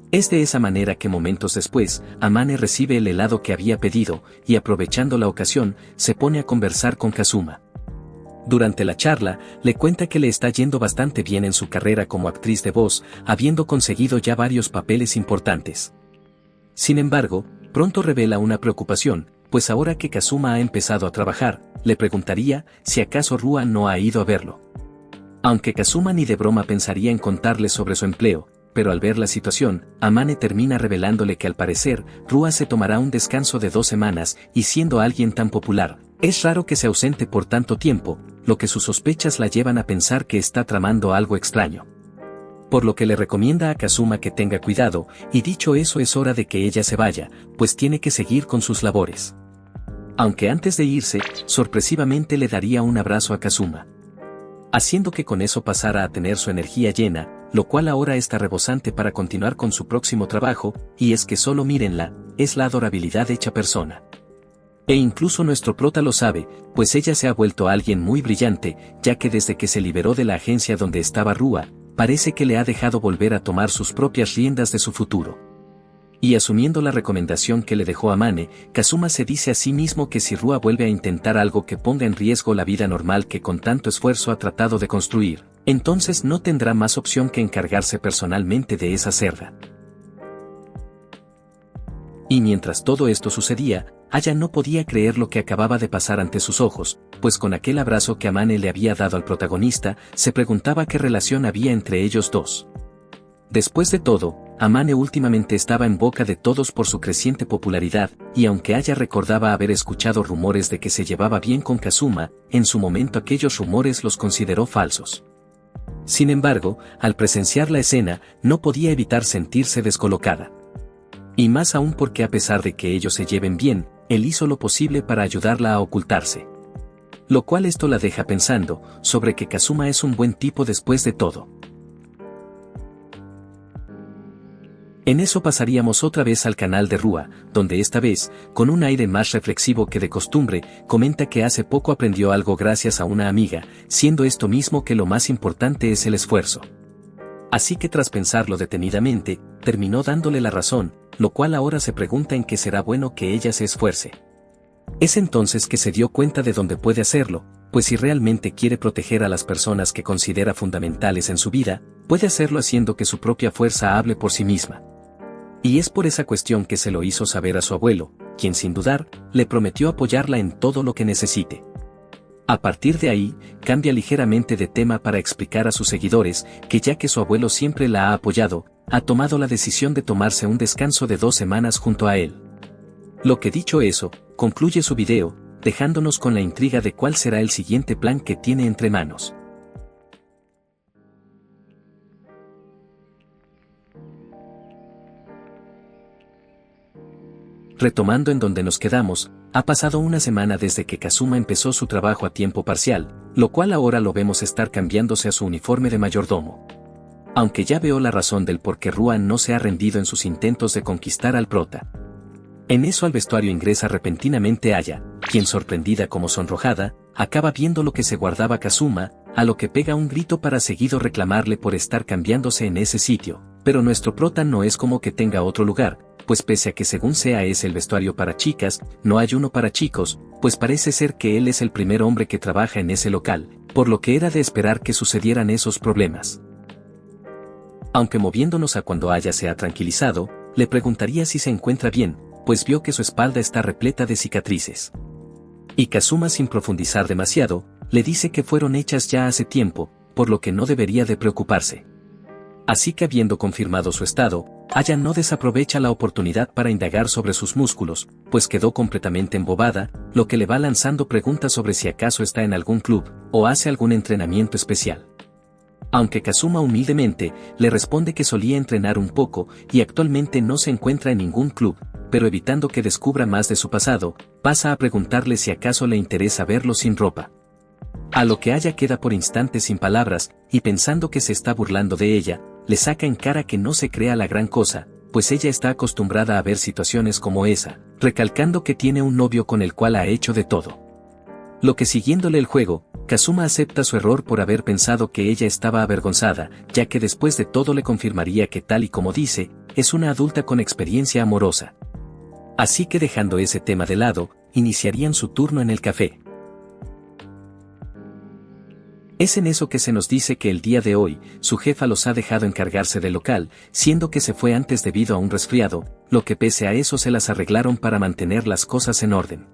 Es de esa manera que momentos después, Amane recibe el helado que había pedido, y aprovechando la ocasión, se pone a conversar con Kazuma. Durante la charla, le cuenta que le está yendo bastante bien en su carrera como actriz de voz, habiendo conseguido ya varios papeles importantes. Sin embargo, pronto revela una preocupación, pues ahora que Kazuma ha empezado a trabajar, le preguntaría si acaso Rua no ha ido a verlo. Aunque Kazuma ni de broma pensaría en contarle sobre su empleo, pero al ver la situación, Amane termina revelándole que al parecer, Rua se tomará un descanso de 2 semanas, y siendo alguien tan popular, es raro que se ausente por tanto tiempo, lo que sus sospechas la llevan a pensar que está tramando algo extraño. por lo que le recomienda a Kazuma que tenga cuidado, y dicho eso es hora de que ella se vaya, pues tiene que seguir con sus labores. Aunque antes de irse, sorpresivamente le daría un abrazo a Kazuma, haciendo que con eso pasara a tener su energía llena, lo cual ahora está rebosante para continuar con su próximo trabajo, y es que solo mírenla, es la adorabilidad hecha persona. E incluso nuestro prota lo sabe, pues ella se ha vuelto alguien muy brillante, ya que desde que se liberó de la agencia donde estaba Rua, parece que le ha dejado volver a tomar sus propias riendas de su futuro. Y asumiendo la recomendación que le dejó Amane, Kazuma se dice a sí mismo que si Rua vuelve a intentar algo que ponga en riesgo la vida normal que con tanto esfuerzo ha tratado de construir, entonces no tendrá más opción que encargarse personalmente de esa cerda. Y mientras todo esto sucedía, Aya no podía creer lo que acababa de pasar ante sus ojos, pues con aquel abrazo que Amane le había dado al protagonista, se preguntaba qué relación había entre ellos dos. Después de todo, Amane últimamente estaba en boca de todos por su creciente popularidad, y aunque Aya recordaba haber escuchado rumores de que se llevaba bien con Kazuma, en su momento aquellos rumores los consideró falsos. Sin embargo, al presenciar la escena, no podía evitar sentirse descolocada. Y más aún porque a pesar de que ellos se lleven bien, él hizo lo posible para ayudarla a ocultarse. Lo cual esto la deja pensando, sobre que Kazuma es un buen tipo después de todo. En eso pasaríamos otra vez al canal de Rua, donde esta vez, con un aire más reflexivo que de costumbre, comenta que hace poco aprendió algo gracias a una amiga, siendo esto mismo que lo más importante es el esfuerzo. Así que tras pensarlo detenidamente, terminó dándole la razón, lo cual ahora se pregunta en qué será bueno que ella se esfuerce. Es entonces que se dio cuenta de dónde puede hacerlo, pues si realmente quiere proteger a las personas que considera fundamentales en su vida, puede hacerlo haciendo que su propia fuerza hable por sí misma. Y es por esa cuestión que se lo hizo saber a su abuelo, quien sin dudar, le prometió apoyarla en todo lo que necesite. A partir de ahí, cambia ligeramente de tema para explicar a sus seguidores que ya que su abuelo siempre la ha apoyado, ha tomado la decisión de tomarse un descanso de 2 semanas junto a él. Lo que dicho eso, concluye su video, dejándonos con la intriga de cuál será el siguiente plan que tiene entre manos. Retomando en donde nos quedamos, ha pasado una semana desde que Kazuma empezó su trabajo a tiempo parcial, lo cual ahora lo vemos estar cambiándose a su uniforme de mayordomo. Aunque ya veo la razón del por qué Rua no se ha rendido en sus intentos de conquistar al prota. En eso al vestuario ingresa repentinamente Aya, quien sorprendida como sonrojada, acaba viendo lo que se guardaba Kazuma, a lo que pega un grito para seguido reclamarle por estar cambiándose en ese sitio, pero nuestro prota no es como que tenga otro lugar, pues pese a que según sea es el vestuario para chicas, no hay uno para chicos, pues parece ser que él es el primer hombre que trabaja en ese local, por lo que era de esperar que sucedieran esos problemas. Aunque moviéndonos a cuando Aya se ha tranquilizado, le preguntaría si se encuentra bien, pues vio que su espalda está repleta de cicatrices. Y Kazuma sin profundizar demasiado, le dice que fueron hechas ya hace tiempo, por lo que no debería de preocuparse. Así que habiendo confirmado su estado, Aya no desaprovecha la oportunidad para indagar sobre sus músculos, pues quedó completamente embobada, lo que le va lanzando preguntas sobre si acaso está en algún club, o hace algún entrenamiento especial. Aunque Kazuma humildemente, le responde que solía entrenar un poco, y actualmente no se encuentra en ningún club, pero evitando que descubra más de su pasado, pasa a preguntarle si acaso le interesa verlo sin ropa. A lo que Aya queda por instantes sin palabras, y pensando que se está burlando de ella, le saca en cara que no se crea la gran cosa, pues ella está acostumbrada a ver situaciones como esa, recalcando que tiene un novio con el cual ha hecho de todo. Lo que siguiéndole el juego, Kazuma acepta su error por haber pensado que ella estaba avergonzada, ya que después de todo le confirmaría que tal y como dice, es una adulta con experiencia amorosa. Así que dejando ese tema de lado, iniciarían su turno en el café. Es en eso que se nos dice que el día de hoy, su jefa los ha dejado encargarse del local, siendo que se fue antes debido a un resfriado, lo que pese a eso se las arreglaron para mantener las cosas en orden.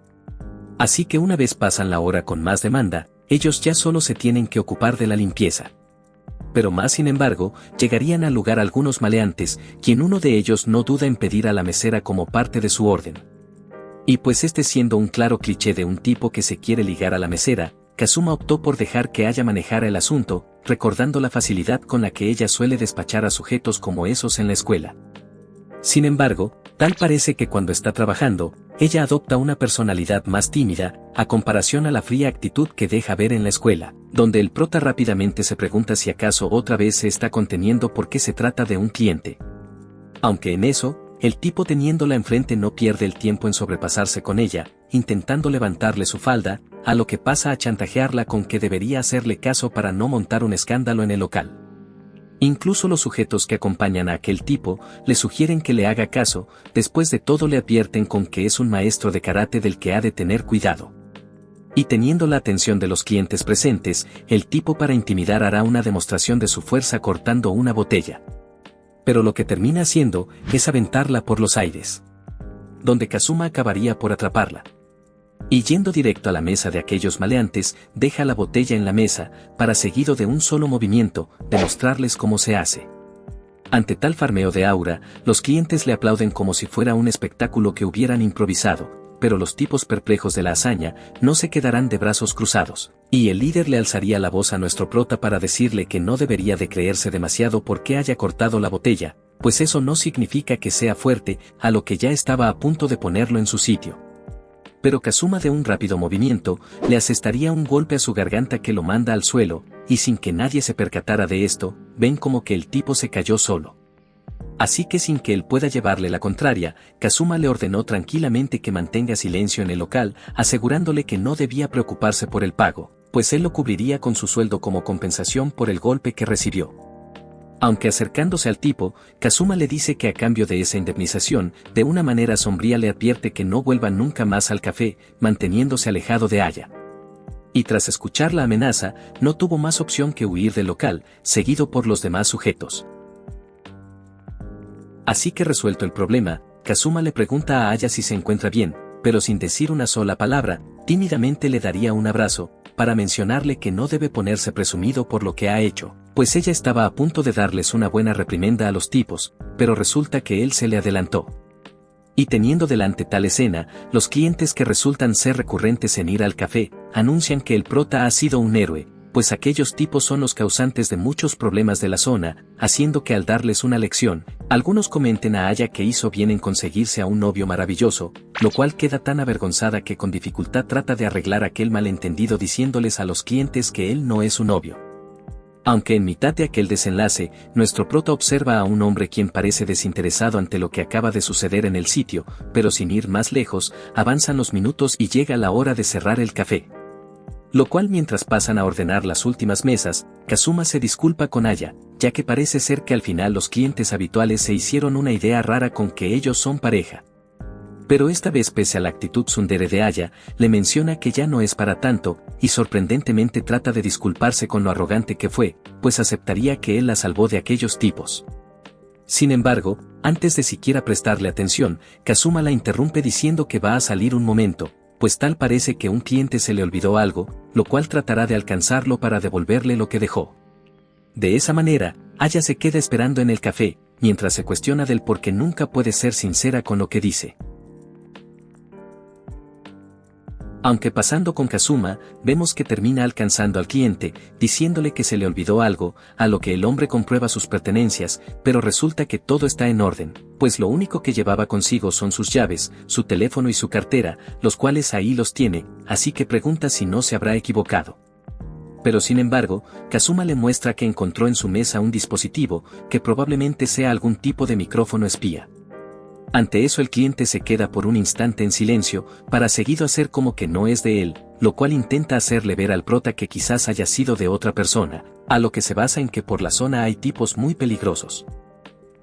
Así que una vez pasan la hora con más demanda, ellos ya solo se tienen que ocupar de la limpieza. Pero más sin embargo, llegarían al lugar algunos maleantes, quien uno de ellos no duda en pedir a la mesera como parte de su orden. Y pues este siendo un claro cliché de un tipo que se quiere ligar a la mesera, Kazuma optó por dejar que Aya manejara el asunto, recordando la facilidad con la que ella suele despachar a sujetos como esos en la escuela. Sin embargo, tal parece que cuando está trabajando, ella adopta una personalidad más tímida, a comparación a la fría actitud que deja ver en la escuela, donde el prota rápidamente se pregunta si acaso otra vez se está conteniendo porque se trata de un cliente. Aunque en eso, el tipo teniéndola enfrente no pierde el tiempo en sobrepasarse con ella, intentando levantarle su falda, a lo que pasa a chantajearla con que debería hacerle caso para no montar un escándalo en el local. Incluso los sujetos que acompañan a aquel tipo le sugieren que le haga caso, después de todo le advierten con que es un maestro de karate del que ha de tener cuidado. Y teniendo la atención de los clientes presentes, el tipo para intimidar hará una demostración de su fuerza cortando una botella. Pero lo que termina haciendo es aventarla por los aires, donde Kazuma acabaría por atraparla. Y yendo directo a la mesa de aquellos maleantes, deja la botella en la mesa, para seguido de un solo movimiento, demostrarles cómo se hace. Ante tal farmeo de aura, los clientes le aplauden como si fuera un espectáculo que hubieran improvisado, pero los tipos perplejos de la hazaña no se quedarán de brazos cruzados, y el líder le alzaría la voz a nuestro prota para decirle que no debería de creerse demasiado porque haya cortado la botella, pues eso no significa que sea fuerte, a lo que ya estaba a punto de ponerlo en su sitio. Pero Kazuma de un rápido movimiento, le asestaría un golpe a su garganta que lo manda al suelo, y sin que nadie se percatara de esto, ven como que el tipo se cayó solo. Así que sin que él pueda llevarle la contraria, Kazuma le ordenó tranquilamente que mantenga silencio en el local, asegurándole que no debía preocuparse por el pago, pues él lo cubriría con su sueldo como compensación por el golpe que recibió. Aunque acercándose al tipo, Kazuma le dice que a cambio de esa indemnización, de una manera sombría le advierte que no vuelva nunca más al café, manteniéndose alejado de Aya. Y tras escuchar la amenaza, no tuvo más opción que huir del local, seguido por los demás sujetos. Así que resuelto el problema, Kazuma le pregunta a Aya si se encuentra bien, pero sin decir una sola palabra, tímidamente le daría un abrazo, para mencionarle que no debe ponerse presumido por lo que ha hecho, pues ella estaba a punto de darles una buena reprimenda a los tipos, pero resulta que él se le adelantó. Y teniendo delante tal escena, los clientes que resultan ser recurrentes en ir al café, anuncian que el prota ha sido un héroe, pues aquellos tipos son los causantes de muchos problemas de la zona, haciendo que al darles una lección, algunos comenten a Aya que hizo bien en conseguirse a un novio maravilloso, lo cual queda tan avergonzada que con dificultad trata de arreglar aquel malentendido diciéndoles a los clientes que él no es su novio. Aunque en mitad de aquel desenlace, nuestro prota observa a un hombre quien parece desinteresado ante lo que acaba de suceder en el sitio, pero sin ir más lejos, avanzan los minutos y llega la hora de cerrar el café. Lo cual mientras pasan a ordenar las últimas mesas, Kazuma se disculpa con Aya, ya que parece ser que al final los clientes habituales se hicieron una idea rara con que ellos son pareja. Pero esta vez pese a la actitud tsundere de Aya, le menciona que ya no es para tanto, y sorprendentemente trata de disculparse con lo arrogante que fue, pues aceptaría que él la salvó de aquellos tipos. Sin embargo, antes de siquiera prestarle atención, Kazuma la interrumpe diciendo que va a salir un momento, pues tal parece que un cliente se le olvidó algo, lo cual tratará de alcanzarlo para devolverle lo que dejó. De esa manera, Aya se queda esperando en el café, mientras se cuestiona del por qué nunca puede ser sincera con lo que dice. Aunque pasando con Kazuma, vemos que termina alcanzando al cliente, diciéndole que se le olvidó algo, a lo que el hombre comprueba sus pertenencias, pero resulta que todo está en orden, pues lo único que llevaba consigo son sus llaves, su teléfono y su cartera, los cuales ahí los tiene, así que pregunta si no se habrá equivocado. Pero sin embargo, Kazuma le muestra que encontró en su mesa un dispositivo, que probablemente sea algún tipo de micrófono espía. Ante eso el cliente se queda por un instante en silencio, para seguido hacer como que no es de él, lo cual intenta hacerle ver al prota que quizás haya sido de otra persona, a lo que se basa en que por la zona hay tipos muy peligrosos.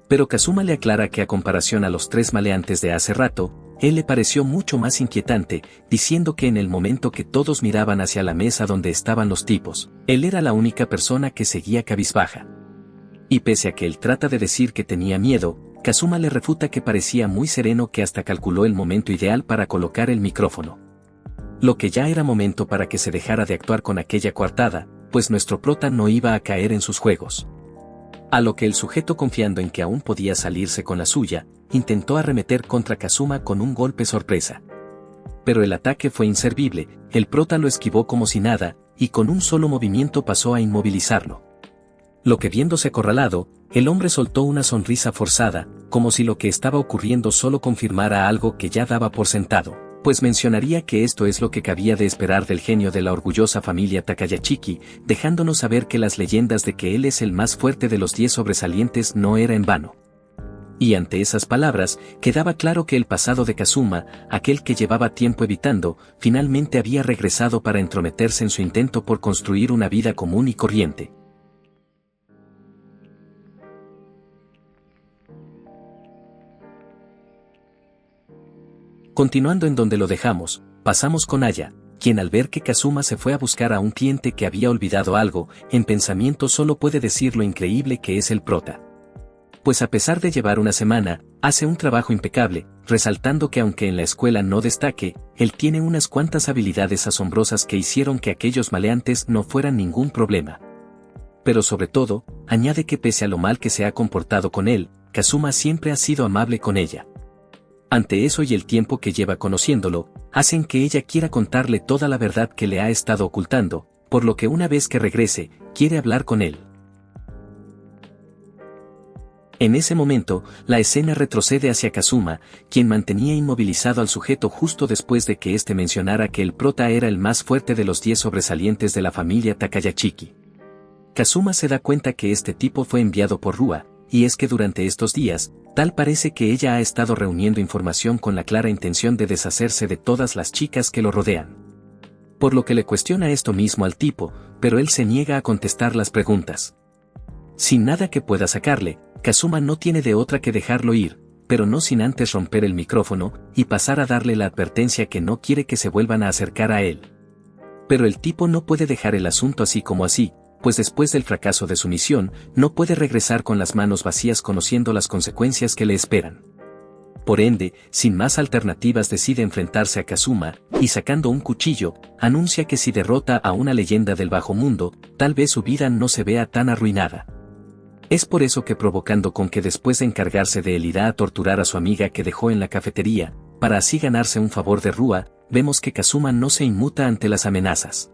Pero Kazuma le aclara que a comparación a los tres maleantes de hace rato, él le pareció mucho más inquietante, diciendo que en el momento que todos miraban hacia la mesa donde estaban los tipos, él era la única persona que seguía cabizbaja. Y pese a que él trata de decir que tenía miedo, Kazuma le refuta que parecía muy sereno, que hasta calculó el momento ideal para colocar el micrófono. Lo que ya era momento para que se dejara de actuar con aquella coartada, pues nuestro prota no iba a caer en sus juegos. A lo que el sujeto, confiando en que aún podía salirse con la suya, intentó arremeter contra Kazuma con un golpe sorpresa. Pero el ataque fue inservible, el prota lo esquivó como si nada, y con un solo movimiento pasó a inmovilizarlo. Lo que viéndose acorralado, el hombre soltó una sonrisa forzada, como si lo que estaba ocurriendo solo confirmara algo que ya daba por sentado, pues mencionaría que esto es lo que cabía de esperar del genio de la orgullosa familia Takayachiki, dejándonos saber que las leyendas de que él es el más fuerte de los 10 sobresalientes no era en vano. Y ante esas palabras, quedaba claro que el pasado de Kazuma, aquel que llevaba tiempo evitando, finalmente había regresado para entrometerse en su intento por construir una vida común y corriente. Continuando en donde lo dejamos, pasamos con Aya, quien al ver que Kazuma se fue a buscar a un cliente que había olvidado algo, en pensamiento solo puede decir lo increíble que es el prota. Pues a pesar de llevar una semana, hace un trabajo impecable, resaltando que aunque en la escuela no destaque, él tiene unas cuantas habilidades asombrosas que hicieron que aquellos maleantes no fueran ningún problema. Pero sobre todo, añade que pese a lo mal que se ha comportado con él, Kazuma siempre ha sido amable con ella. Ante eso y el tiempo que lleva conociéndolo, hacen que ella quiera contarle toda la verdad que le ha estado ocultando, por lo que una vez que regrese, quiere hablar con él. En ese momento, la escena retrocede hacia Kazuma, quien mantenía inmovilizado al sujeto justo después de que éste mencionara que el prota era el más fuerte de los 10 sobresalientes de la familia Takayachiki. Kazuma se da cuenta que este tipo fue enviado por Rua, y es que durante estos días, tal parece que ella ha estado reuniendo información con la clara intención de deshacerse de todas las chicas que lo rodean. Por lo que le cuestiona esto mismo al tipo, pero él se niega a contestar las preguntas. Sin nada que pueda sacarle, Kazuma no tiene de otra que dejarlo ir, pero no sin antes romper el micrófono y pasar a darle la advertencia que no quiere que se vuelvan a acercar a él. Pero el tipo no puede dejar el asunto así como así, pues después del fracaso de su misión, no puede regresar con las manos vacías conociendo las consecuencias que le esperan. Por ende, sin más alternativas decide enfrentarse a Kazuma, y sacando un cuchillo, anuncia que si derrota a una leyenda del bajo mundo, tal vez su vida no se vea tan arruinada. Es por eso que provocando con que después de encargarse de él irá a torturar a su amiga que dejó en la cafetería, para así ganarse un favor de Rua, vemos que Kazuma no se inmuta ante las amenazas,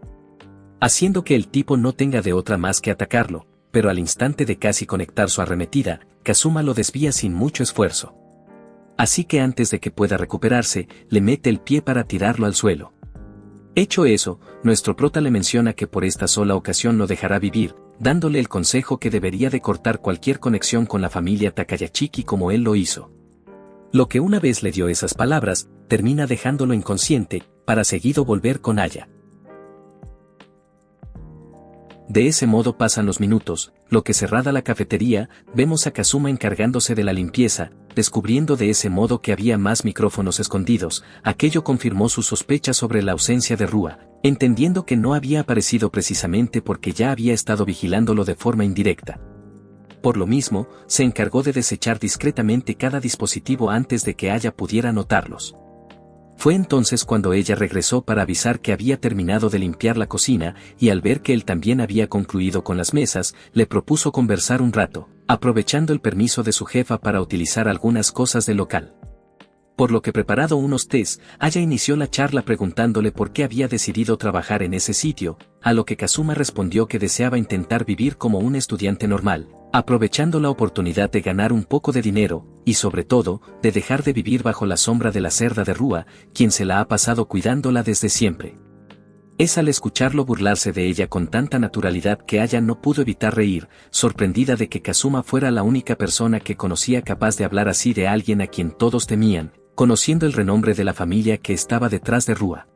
haciendo que el tipo no tenga de otra más que atacarlo, pero al instante de casi conectar su arremetida, Kazuma lo desvía sin mucho esfuerzo. Así que antes de que pueda recuperarse, le mete el pie para tirarlo al suelo. Hecho eso, nuestro prota le menciona que por esta sola ocasión no dejará vivir, dándole el consejo que debería de cortar cualquier conexión con la familia Takayachiki como él lo hizo. Lo que una vez le dio esas palabras, termina dejándolo inconsciente, para seguido volver con Aya. De ese modo pasan los minutos, lo que cerrada la cafetería, vemos a Kazuma encargándose de la limpieza, descubriendo de ese modo que había más micrófonos escondidos. Aquello confirmó sus sospechas sobre la ausencia de Rua, entendiendo que no había aparecido precisamente porque ya había estado vigilándolo de forma indirecta. Por lo mismo, se encargó de desechar discretamente cada dispositivo antes de que Aya pudiera notarlos. Fue entonces cuando ella regresó para avisar que había terminado de limpiar la cocina, y al ver que él también había concluido con las mesas, le propuso conversar un rato, aprovechando el permiso de su jefa para utilizar algunas cosas del local. Por lo que preparado unos tés, Aya inició la charla preguntándole por qué había decidido trabajar en ese sitio, a lo que Kazuma respondió que deseaba intentar vivir como un estudiante normal, aprovechando la oportunidad de ganar un poco de dinero, y sobre todo, de dejar de vivir bajo la sombra de la cerda de Rua, quien se la ha pasado cuidándola desde siempre. Es al escucharlo burlarse de ella con tanta naturalidad que Aya no pudo evitar reír, sorprendida de que Kazuma fuera la única persona que conocía capaz de hablar así de alguien a quien todos temían, conociendo el renombre de la familia que estaba detrás de Rua.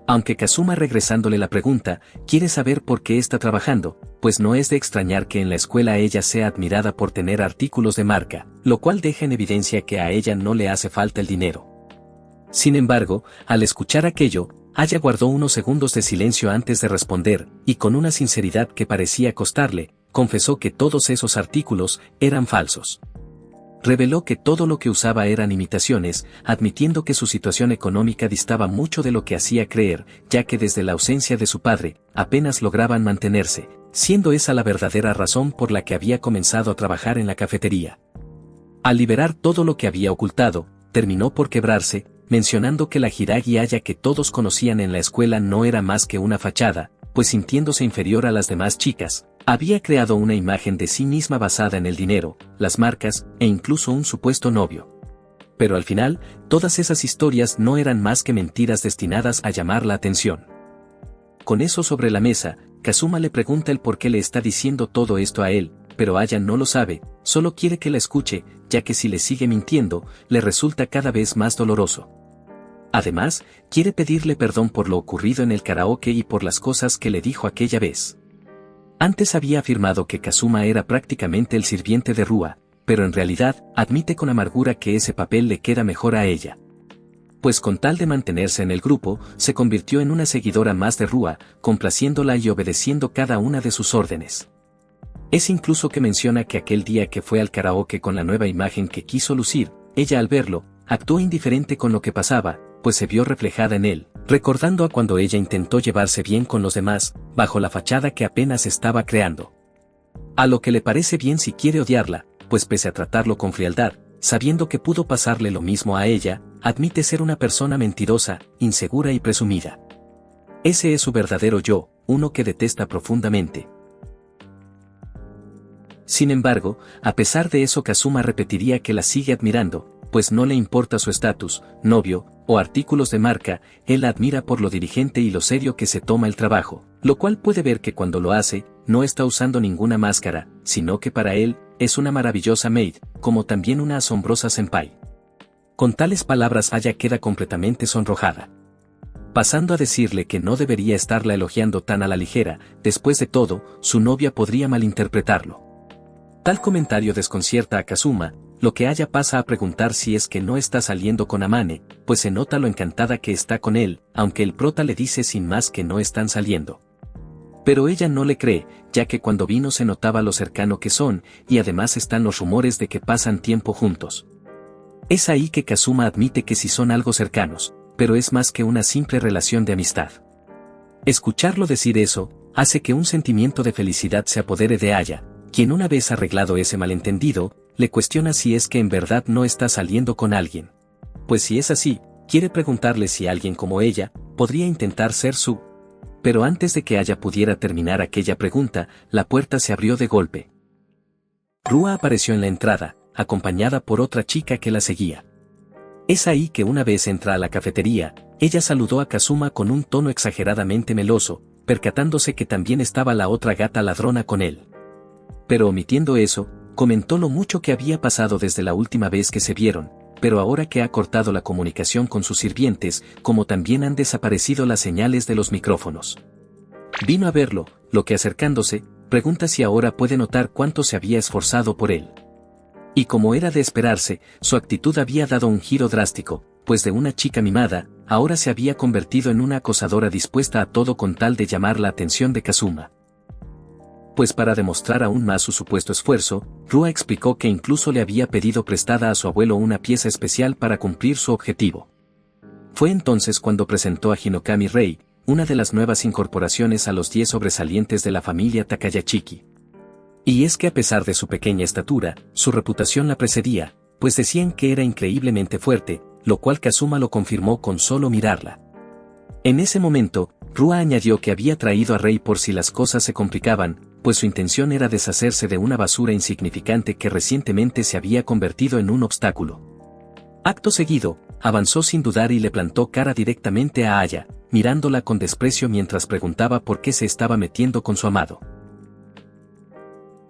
Aunque Kazuma regresándole la pregunta, quiere saber por qué está trabajando, pues no es de extrañar que en la escuela ella sea admirada por tener artículos de marca, lo cual deja en evidencia que a ella no le hace falta el dinero. Sin embargo, al escuchar aquello, Aya guardó unos segundos de silencio antes de responder, y con una sinceridad que parecía costarle, confesó que todos esos artículos eran falsos. Reveló que todo lo que usaba eran imitaciones, admitiendo que su situación económica distaba mucho de lo que hacía creer, ya que desde la ausencia de su padre, apenas lograban mantenerse, siendo esa la verdadera razón por la que había comenzado a trabajar en la cafetería. Al liberar todo lo que había ocultado, terminó por quebrarse, mencionando que la Hiragi Aya que todos conocían en la escuela no era más que una fachada, pues sintiéndose inferior a las demás chicas, había creado una imagen de sí misma basada en el dinero, las marcas, e incluso un supuesto novio. Pero al final, todas esas historias no eran más que mentiras destinadas a llamar la atención. Con eso sobre la mesa, Kazuma le pregunta el por qué le está diciendo todo esto a él, pero Aya no lo sabe, solo quiere que la escuche, ya que si le sigue mintiendo, le resulta cada vez más doloroso. Además, quiere pedirle perdón por lo ocurrido en el karaoke y por las cosas que le dijo aquella vez. Antes había afirmado que Kazuma era prácticamente el sirviente de Rua, pero en realidad, admite con amargura que ese papel le queda mejor a ella. Pues con tal de mantenerse en el grupo, se convirtió en una seguidora más de Rua, complaciéndola y obedeciendo cada una de sus órdenes. Es incluso que menciona que aquel día que fue al karaoke con la nueva imagen que quiso lucir, ella al verlo, actuó indiferente con lo que pasaba, pues se vio reflejada en él, recordando a cuando ella intentó llevarse bien con los demás, bajo la fachada que apenas estaba creando. A lo que le parece bien si quiere odiarla, pues pese a tratarlo con frialdad, sabiendo que pudo pasarle lo mismo a ella, admite ser una persona mentirosa, insegura y presumida. Ese es su verdadero yo, uno que detesta profundamente. Sin embargo, a pesar de eso Kazuma repetiría que la sigue admirando, pues no le importa su estatus, novio, o artículos de marca, él la admira por lo diligente y lo serio que se toma el trabajo, lo cual puede ver que cuando lo hace, no está usando ninguna máscara, sino que para él, es una maravillosa maid, como también una asombrosa senpai. Con tales palabras Aya queda completamente sonrojada. Pasando a decirle que no debería estarla elogiando tan a la ligera, después de todo, su novia podría malinterpretarlo. Tal comentario desconcierta a Kazuma, lo que Aya pasa a preguntar si es que no está saliendo con Amane, pues se nota lo encantada que está con él, aunque el prota le dice sin más que no están saliendo. Pero ella no le cree, ya que cuando vino se notaba lo cercano que son, y además están los rumores de que pasan tiempo juntos. Es ahí que Kazuma admite que sí son algo cercanos, pero es más que una simple relación de amistad. Escucharlo decir eso, hace que un sentimiento de felicidad se apodere de Aya, quien una vez arreglado ese malentendido, le cuestiona si es que en verdad no está saliendo con alguien. Pues si es así, quiere preguntarle si alguien como ella, podría intentar ser su... Pero antes de que Aya pudiera terminar aquella pregunta, la puerta se abrió de golpe. Rua apareció en la entrada, acompañada por otra chica que la seguía. Es ahí que una vez entra a la cafetería, ella saludó a Kazuma con un tono exageradamente meloso, percatándose que también estaba la otra gata ladrona con él. Pero omitiendo eso, comentó lo mucho que había pasado desde la última vez que se vieron, pero ahora que ha cortado la comunicación con sus sirvientes, como también han desaparecido las señales de los micrófonos. Vino a verlo, lo que acercándose, pregunta si ahora puede notar cuánto se había esforzado por él. Y como era de esperarse, su actitud había dado un giro drástico, pues de una chica mimada, ahora se había convertido en una acosadora dispuesta a todo con tal de llamar la atención de Kazuma. Pues para demostrar aún más su supuesto esfuerzo, Rua explicó que incluso le había pedido prestada a su abuelo una pieza especial para cumplir su objetivo. Fue entonces cuando presentó a Hinokami Rei, una de las nuevas incorporaciones a los 10 sobresalientes de la familia Takayachiki. Y es que a pesar de su pequeña estatura, su reputación la precedía, pues decían que era increíblemente fuerte, lo cual Kazuma lo confirmó con solo mirarla. En ese momento, Rua añadió que había traído a Rei por si las cosas se complicaban, pues su intención era deshacerse de una basura insignificante que recientemente se había convertido en un obstáculo. Acto seguido, avanzó sin dudar y le plantó cara directamente a Aya, mirándola con desprecio mientras preguntaba por qué se estaba metiendo con su amado.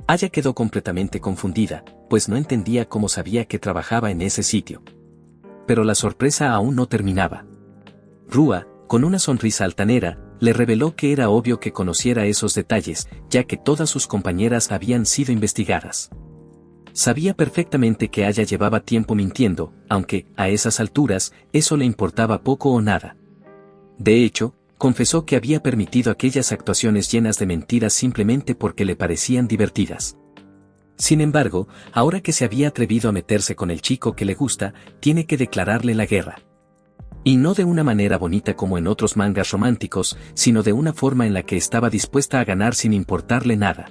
Aya quedó completamente confundida, pues no entendía cómo sabía que trabajaba en ese sitio. Pero la sorpresa aún no terminaba. Rua, con una sonrisa altanera, le reveló que era obvio que conociera esos detalles, ya que todas sus compañeras habían sido investigadas. Sabía perfectamente que Aya llevaba tiempo mintiendo, aunque, a esas alturas, eso le importaba poco o nada. De hecho, confesó que había permitido aquellas actuaciones llenas de mentiras simplemente porque le parecían divertidas. Sin embargo, ahora que se había atrevido a meterse con el chico que le gusta, tiene que declararle la guerra. Y no de una manera bonita como en otros mangas románticos, sino de una forma en la que estaba dispuesta a ganar sin importarle nada.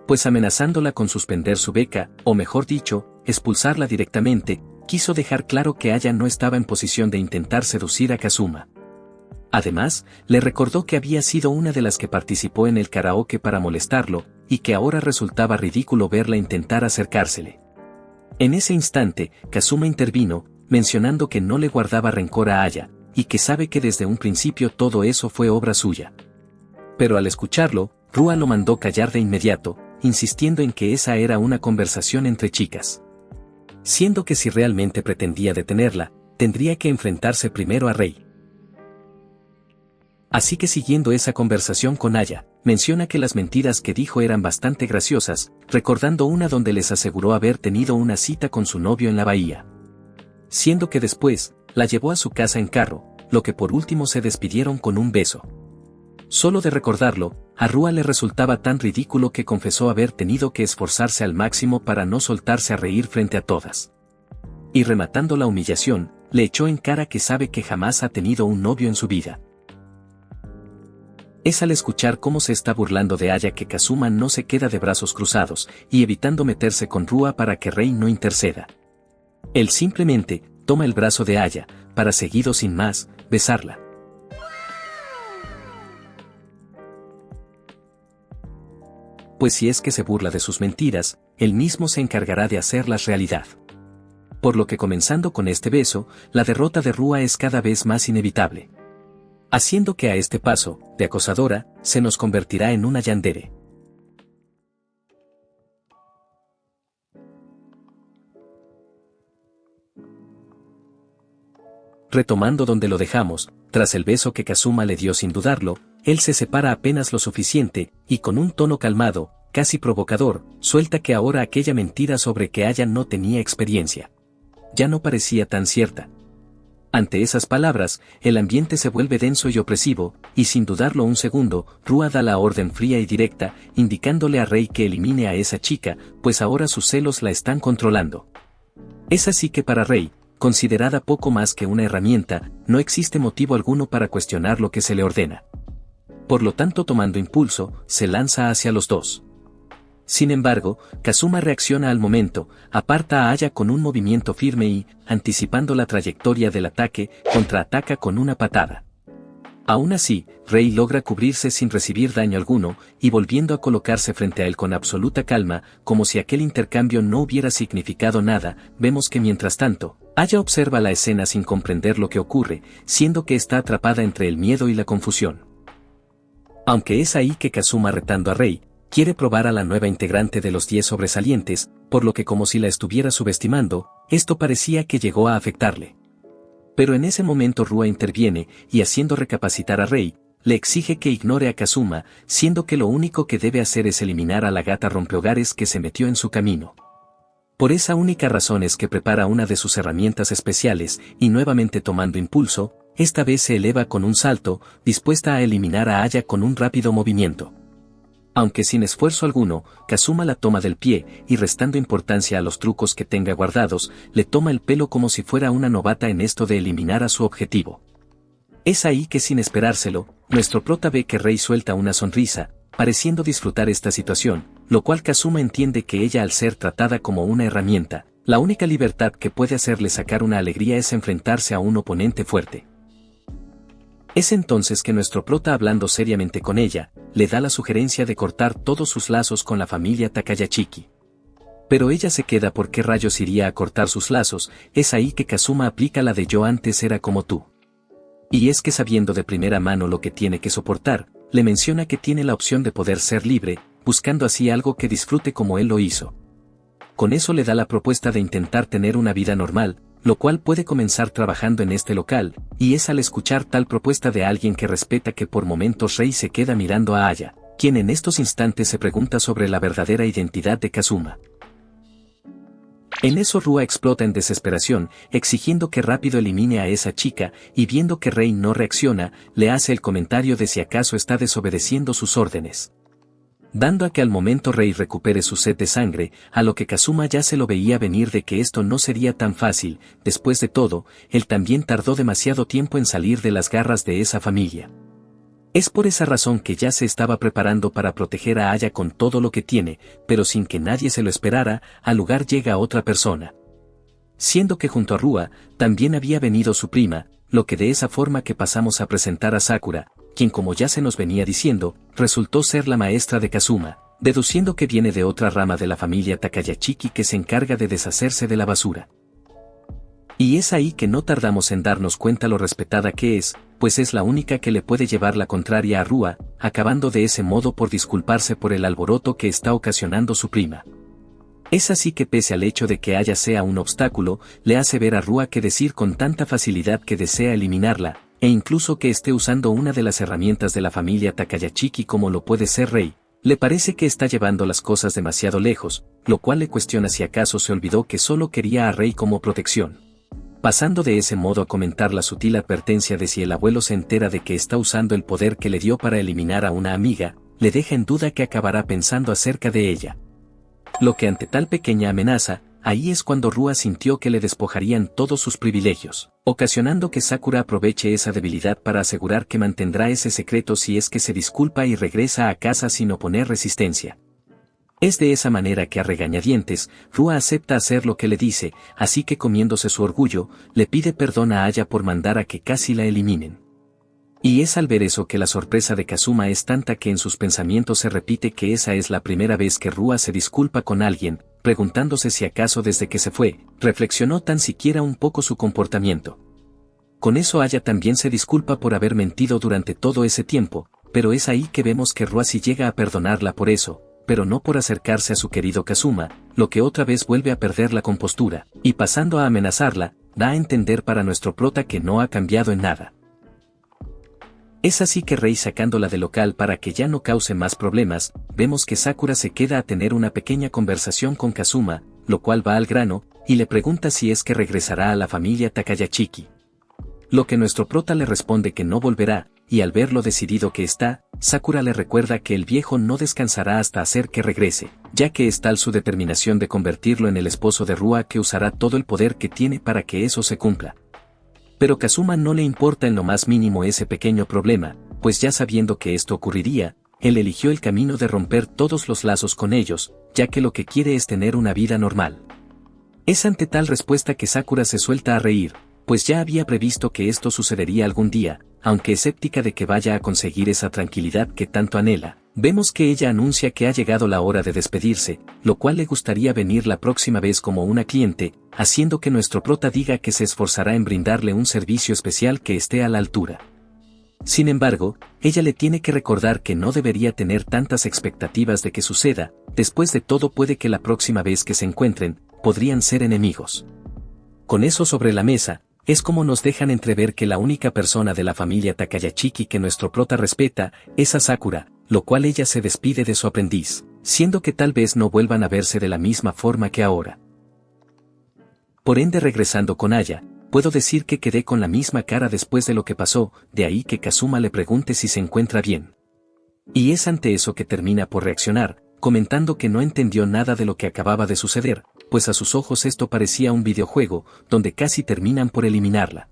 Pues amenazándola con suspender su beca, o mejor dicho, expulsarla directamente, quiso dejar claro que Aya no estaba en posición de intentar seducir a Kazuma. Además, le recordó que había sido una de las que participó en el karaoke para molestarlo, y que ahora resultaba ridículo verla intentar acercársele. En ese instante, Kazuma intervino, mencionando que no le guardaba rencor a Aya, y que sabe que desde un principio todo eso fue obra suya. Pero al escucharlo, Rua lo mandó callar de inmediato, insistiendo en que esa era una conversación entre chicas. Siendo que si realmente pretendía detenerla, tendría que enfrentarse primero a Rei. Así que siguiendo esa conversación con Aya, menciona que las mentiras que dijo eran bastante graciosas, recordando una donde les aseguró haber tenido una cita con su novio en la bahía. Siendo que después, la llevó a su casa en carro, lo que por último se despidieron con un beso. Solo de recordarlo, a Rua le resultaba tan ridículo que confesó haber tenido que esforzarse al máximo para no soltarse a reír frente a todas. Y rematando la humillación, le echó en cara que sabe que jamás ha tenido un novio en su vida. Es al escuchar cómo se está burlando de Aya que Kazuma no se queda de brazos cruzados, y evitando meterse con Rua para que Rei no interceda. Él simplemente toma el brazo de Aya, para seguido sin más, besarla. Pues si es que se burla de sus mentiras, él mismo se encargará de hacerlas realidad. Por lo que comenzando con este beso, la derrota de Rua es cada vez más inevitable. Haciendo que a este paso, de acosadora, se nos convertirá en una yandere. Retomando donde lo dejamos, tras el beso que Kazuma le dio sin dudarlo, él se separa apenas lo suficiente, y con un tono calmado, casi provocador, suelta que ahora aquella mentira sobre que Aya no tenía experiencia ya no parecía tan cierta. Ante esas palabras, el ambiente se vuelve denso y opresivo, y sin dudarlo un segundo, Rua da la orden fría y directa, indicándole a Rei que elimine a esa chica, pues ahora sus celos la están controlando. Es así que para Rei, considerada poco más que una herramienta, no existe motivo alguno para cuestionar lo que se le ordena. Por lo tanto, tomando impulso, se lanza hacia los dos. Sin embargo, Kazuma reacciona al momento, aparta a Aya con un movimiento firme y, anticipando la trayectoria del ataque, contraataca con una patada. Aún así, Rei logra cubrirse sin recibir daño alguno, y volviendo a colocarse frente a él con absoluta calma, como si aquel intercambio no hubiera significado nada, vemos que mientras tanto, Aya observa la escena sin comprender lo que ocurre, siendo que está atrapada entre el miedo y la confusión. Aunque es ahí que Kazuma, retando a Rei, quiere probar a la nueva integrante de los 10 sobresalientes, por lo que como si la estuviera subestimando, esto parecía que llegó a afectarle. Pero en ese momento Rua interviene, y haciendo recapacitar a Rei, le exige que ignore a Kazuma, siendo que lo único que debe hacer es eliminar a la gata rompehogares que se metió en su camino. Por esa única razón es que prepara una de sus herramientas especiales, y nuevamente tomando impulso, esta vez se eleva con un salto, dispuesta a eliminar a Aya con un rápido movimiento. Aunque sin esfuerzo alguno, Kazuma la toma del pie, y restando importancia a los trucos que tenga guardados, le toma el pelo como si fuera una novata en esto de eliminar a su objetivo. Es ahí que sin esperárselo, nuestro prota ve que Rei suelta una sonrisa, pareciendo disfrutar esta situación, lo cual Kazuma entiende que ella, al ser tratada como una herramienta, la única libertad que puede hacerle sacar una alegría es enfrentarse a un oponente fuerte. Es entonces que nuestro prota, hablando seriamente con ella, le da la sugerencia de cortar todos sus lazos con la familia Takayachiki. Pero ella se queda. ¿Por qué rayos iría a cortar sus lazos? Es ahí que Kazuma aplica la de yo antes era como tú. Y es que sabiendo de primera mano lo que tiene que soportar, le menciona que tiene la opción de poder ser libre, buscando así algo que disfrute como él lo hizo. Con eso le da la propuesta de intentar tener una vida normal, lo cual puede comenzar trabajando en este local, y es al escuchar tal propuesta de alguien que respeta que por momentos Rei se queda mirando a Aya, quien en estos instantes se pregunta sobre la verdadera identidad de Kazuma. En eso Rua explota en desesperación, exigiendo que rápido elimine a esa chica, y viendo que Rei no reacciona, le hace el comentario de si acaso está desobedeciendo sus órdenes. Dando a que al momento Rei recupere su sed de sangre, a lo que Kazuma ya se lo veía venir de que esto no sería tan fácil. Después de todo, él también tardó demasiado tiempo en salir de las garras de esa familia. Es por esa razón que ya se estaba preparando para proteger a Aya con todo lo que tiene, pero sin que nadie se lo esperara, al lugar llega otra persona. siendo que junto a Rua, también había venido su prima, lo que de esa forma que pasamos a presentar a Sakura, quien como ya se nos venía diciendo, resultó ser la maestra de Kazuma, deduciendo que viene de otra rama de la familia Takayachiki que se encarga de deshacerse de la basura. Y es ahí que no tardamos en darnos cuenta lo respetada que es, pues es la única que le puede llevar la contraria a Rua, acabando de ese modo por disculparse por el alboroto que está ocasionando su prima. Es así que pese al hecho de que ella sea un obstáculo, le hace ver a Rua que decir con tanta facilidad que desea eliminarla, e incluso que esté usando una de las herramientas de la familia Takayachiki como lo puede ser Rei, le parece que está llevando las cosas demasiado lejos, lo cual le cuestiona si acaso se olvidó que solo quería a Rei como protección. Pasando de ese modo a comentar la sutil advertencia de si el abuelo se entera de que está usando el poder que le dio para eliminar a una amiga, le deja en duda que acabará pensando acerca de ella. Lo que ante tal pequeña amenaza, ahí es cuando Rua sintió que le despojarían todos sus privilegios, ocasionando que Sakura aproveche esa debilidad para asegurar que mantendrá ese secreto si es que se disculpa y regresa a casa sin oponer resistencia. Es de esa manera que a regañadientes, Rua acepta hacer lo que le dice, así que comiéndose su orgullo, le pide perdón a Aya por mandar a que casi la eliminen. Y es al ver eso que la sorpresa de Kazuma es tanta que en sus pensamientos se repite que esa es la primera vez que Rua se disculpa con alguien, preguntándose si acaso desde que se fue, reflexionó tan siquiera un poco su comportamiento. Con eso Aya también se disculpa por haber mentido durante todo ese tiempo, pero es ahí que vemos que Rua sí llega a perdonarla por eso, pero no por acercarse a su querido Kazuma, lo que otra vez vuelve a perder la compostura, y pasando a amenazarla, da a entender para nuestro prota que no ha cambiado en nada. Es así que Rei sacándola del local para que ya no cause más problemas, vemos que Sakura se queda a tener una pequeña conversación con Kazuma, lo cual va al grano, y le pregunta si es que regresará a la familia Takayachiki. Lo que nuestro prota le responde que no volverá, y al ver lo decidido que está, Sakura le recuerda que el viejo no descansará hasta hacer que regrese, ya que es tal su determinación de convertirlo en el esposo de Rua que usará todo el poder que tiene para que eso se cumpla. Pero Kazuma no le importa en lo más mínimo ese pequeño problema, pues ya sabiendo que esto ocurriría, él eligió el camino de romper todos los lazos con ellos, ya que lo que quiere es tener una vida normal. Es ante tal respuesta que Sakura se suelta a reír, pues ya había previsto que esto sucedería algún día, aunque escéptica de que vaya a conseguir esa tranquilidad que tanto anhela. Vemos que ella anuncia que ha llegado la hora de despedirse, lo cual le gustaría venir la próxima vez como una cliente, haciendo que nuestro prota diga que se esforzará en brindarle un servicio especial que esté a la altura. Sin embargo, ella le tiene que recordar que no debería tener tantas expectativas de que suceda, después de todo puede que la próxima vez que se encuentren, podrían ser enemigos. Con eso sobre la mesa, es como nos dejan entrever que la única persona de la familia Takayachiki que nuestro prota respeta, es a Sakura, lo cual ella se despide de su aprendiz, siendo que tal vez no vuelvan a verse de la misma forma que ahora. Por ende regresando con Aya, puedo decir que quedé con la misma cara después de lo que pasó, de ahí que Kazuma le pregunte si se encuentra bien. Y es ante eso que termina por reaccionar, comentando que no entendió nada de lo que acababa de suceder, pues a sus ojos esto parecía un videojuego, donde casi terminan por eliminarla.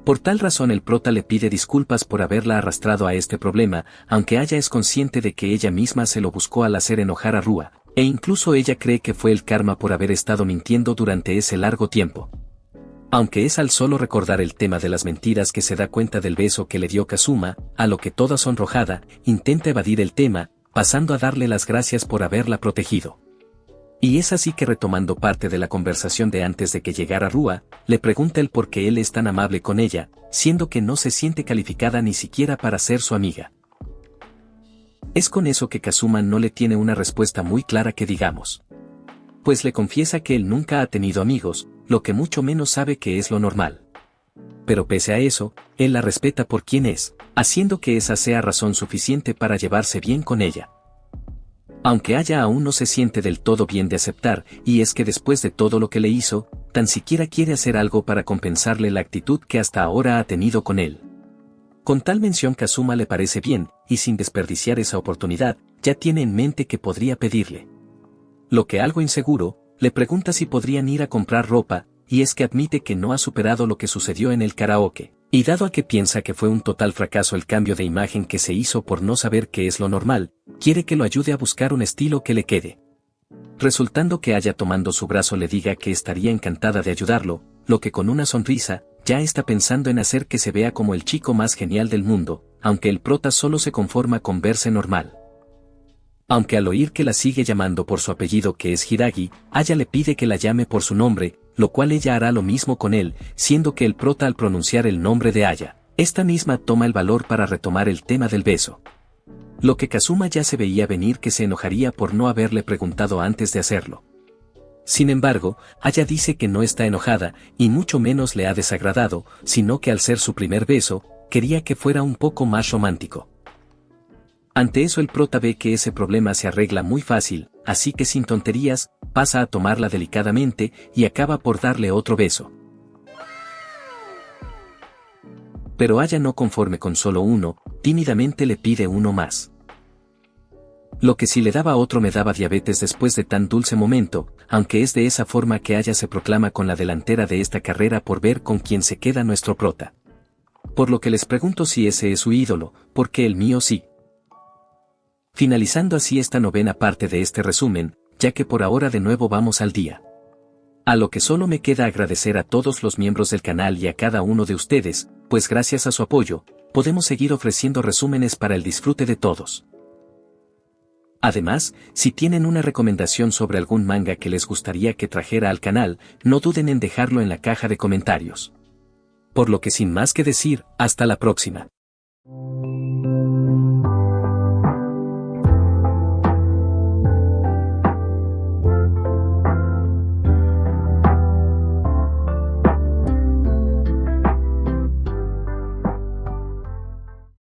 Por tal razón el prota le pide disculpas por haberla arrastrado a este problema, aunque Aya es consciente de que ella misma se lo buscó al hacer enojar a Rua, e incluso ella cree que fue el karma por haber estado mintiendo durante ese largo tiempo. Aunque es al solo recordar el tema de las mentiras que se da cuenta del beso que le dio Kazuma, a lo que toda sonrojada, intenta evadir el tema, pasando a darle las gracias por haberla protegido. Y es así que retomando parte de la conversación de antes de que llegara Rua, le pregunta el por qué él es tan amable con ella, siendo que no se siente calificada ni siquiera para ser su amiga. Es con eso que Kazuma no le tiene una respuesta muy clara que digamos. Pues le confiesa que él nunca ha tenido amigos, lo que mucho menos sabe que es lo normal. Pero pese a eso, él la respeta por quien es, haciendo que esa sea razón suficiente para llevarse bien con ella. Aunque Aya aún no se siente del todo bien de aceptar, y es que después de todo lo que le hizo, tan siquiera quiere hacer algo para compensarle la actitud que hasta ahora ha tenido con él. Con tal mención Kazuma le parece bien, y sin desperdiciar esa oportunidad, ya tiene en mente que podría pedirle. Lo que algo inseguro, le pregunta si podrían ir a comprar ropa, y es que admite que no ha superado lo que sucedió en el karaoke. Y dado a que piensa que fue un total fracaso el cambio de imagen que se hizo por no saber qué es lo normal, quiere que lo ayude a buscar un estilo que le quede. resultando que Aya tomando su brazo le diga que estaría encantada de ayudarlo, lo que con una sonrisa, ya está pensando en hacer que se vea como el chico más genial del mundo, aunque el prota solo se conforma con verse normal. Aunque al oír que la sigue llamando por su apellido que es Hiragi, Aya le pide que la llame por su nombre, lo cual ella hará lo mismo con él, siendo que el prota al pronunciar el nombre de Aya, esta misma toma el valor para retomar el tema del beso. Lo que Kazuma ya se veía venir que se enojaría por no haberle preguntado antes de hacerlo. Sin embargo, Aya dice que no está enojada, y mucho menos le ha desagradado, sino que al ser su primer beso, quería que fuera un poco más romántico. Ante eso el prota ve que ese problema se arregla muy fácil, así que sin tonterías, pasa a tomarla delicadamente y acaba por darle otro beso. Pero Aya no conforme con solo uno, tímidamente le pide uno más. Lo que si le daba otro me daba diabetes después de tan dulce momento, aunque es de esa forma que Aya se proclama con la delantera de esta carrera por ver con quién se queda nuestro prota. Por lo que les pregunto si ese es su ídolo, porque el mío sí. Finalizando así esta novena parte de este resumen, ya que por ahora de nuevo vamos al día. A lo que solo me queda agradecer a todos los miembros del canal y a cada uno de ustedes, pues gracias a su apoyo, podemos seguir ofreciendo resúmenes para el disfrute de todos. Además, si tienen una recomendación sobre algún manga que les gustaría que trajera al canal, no duden en dejarlo en la caja de comentarios. Por lo que sin más que decir, hasta la próxima.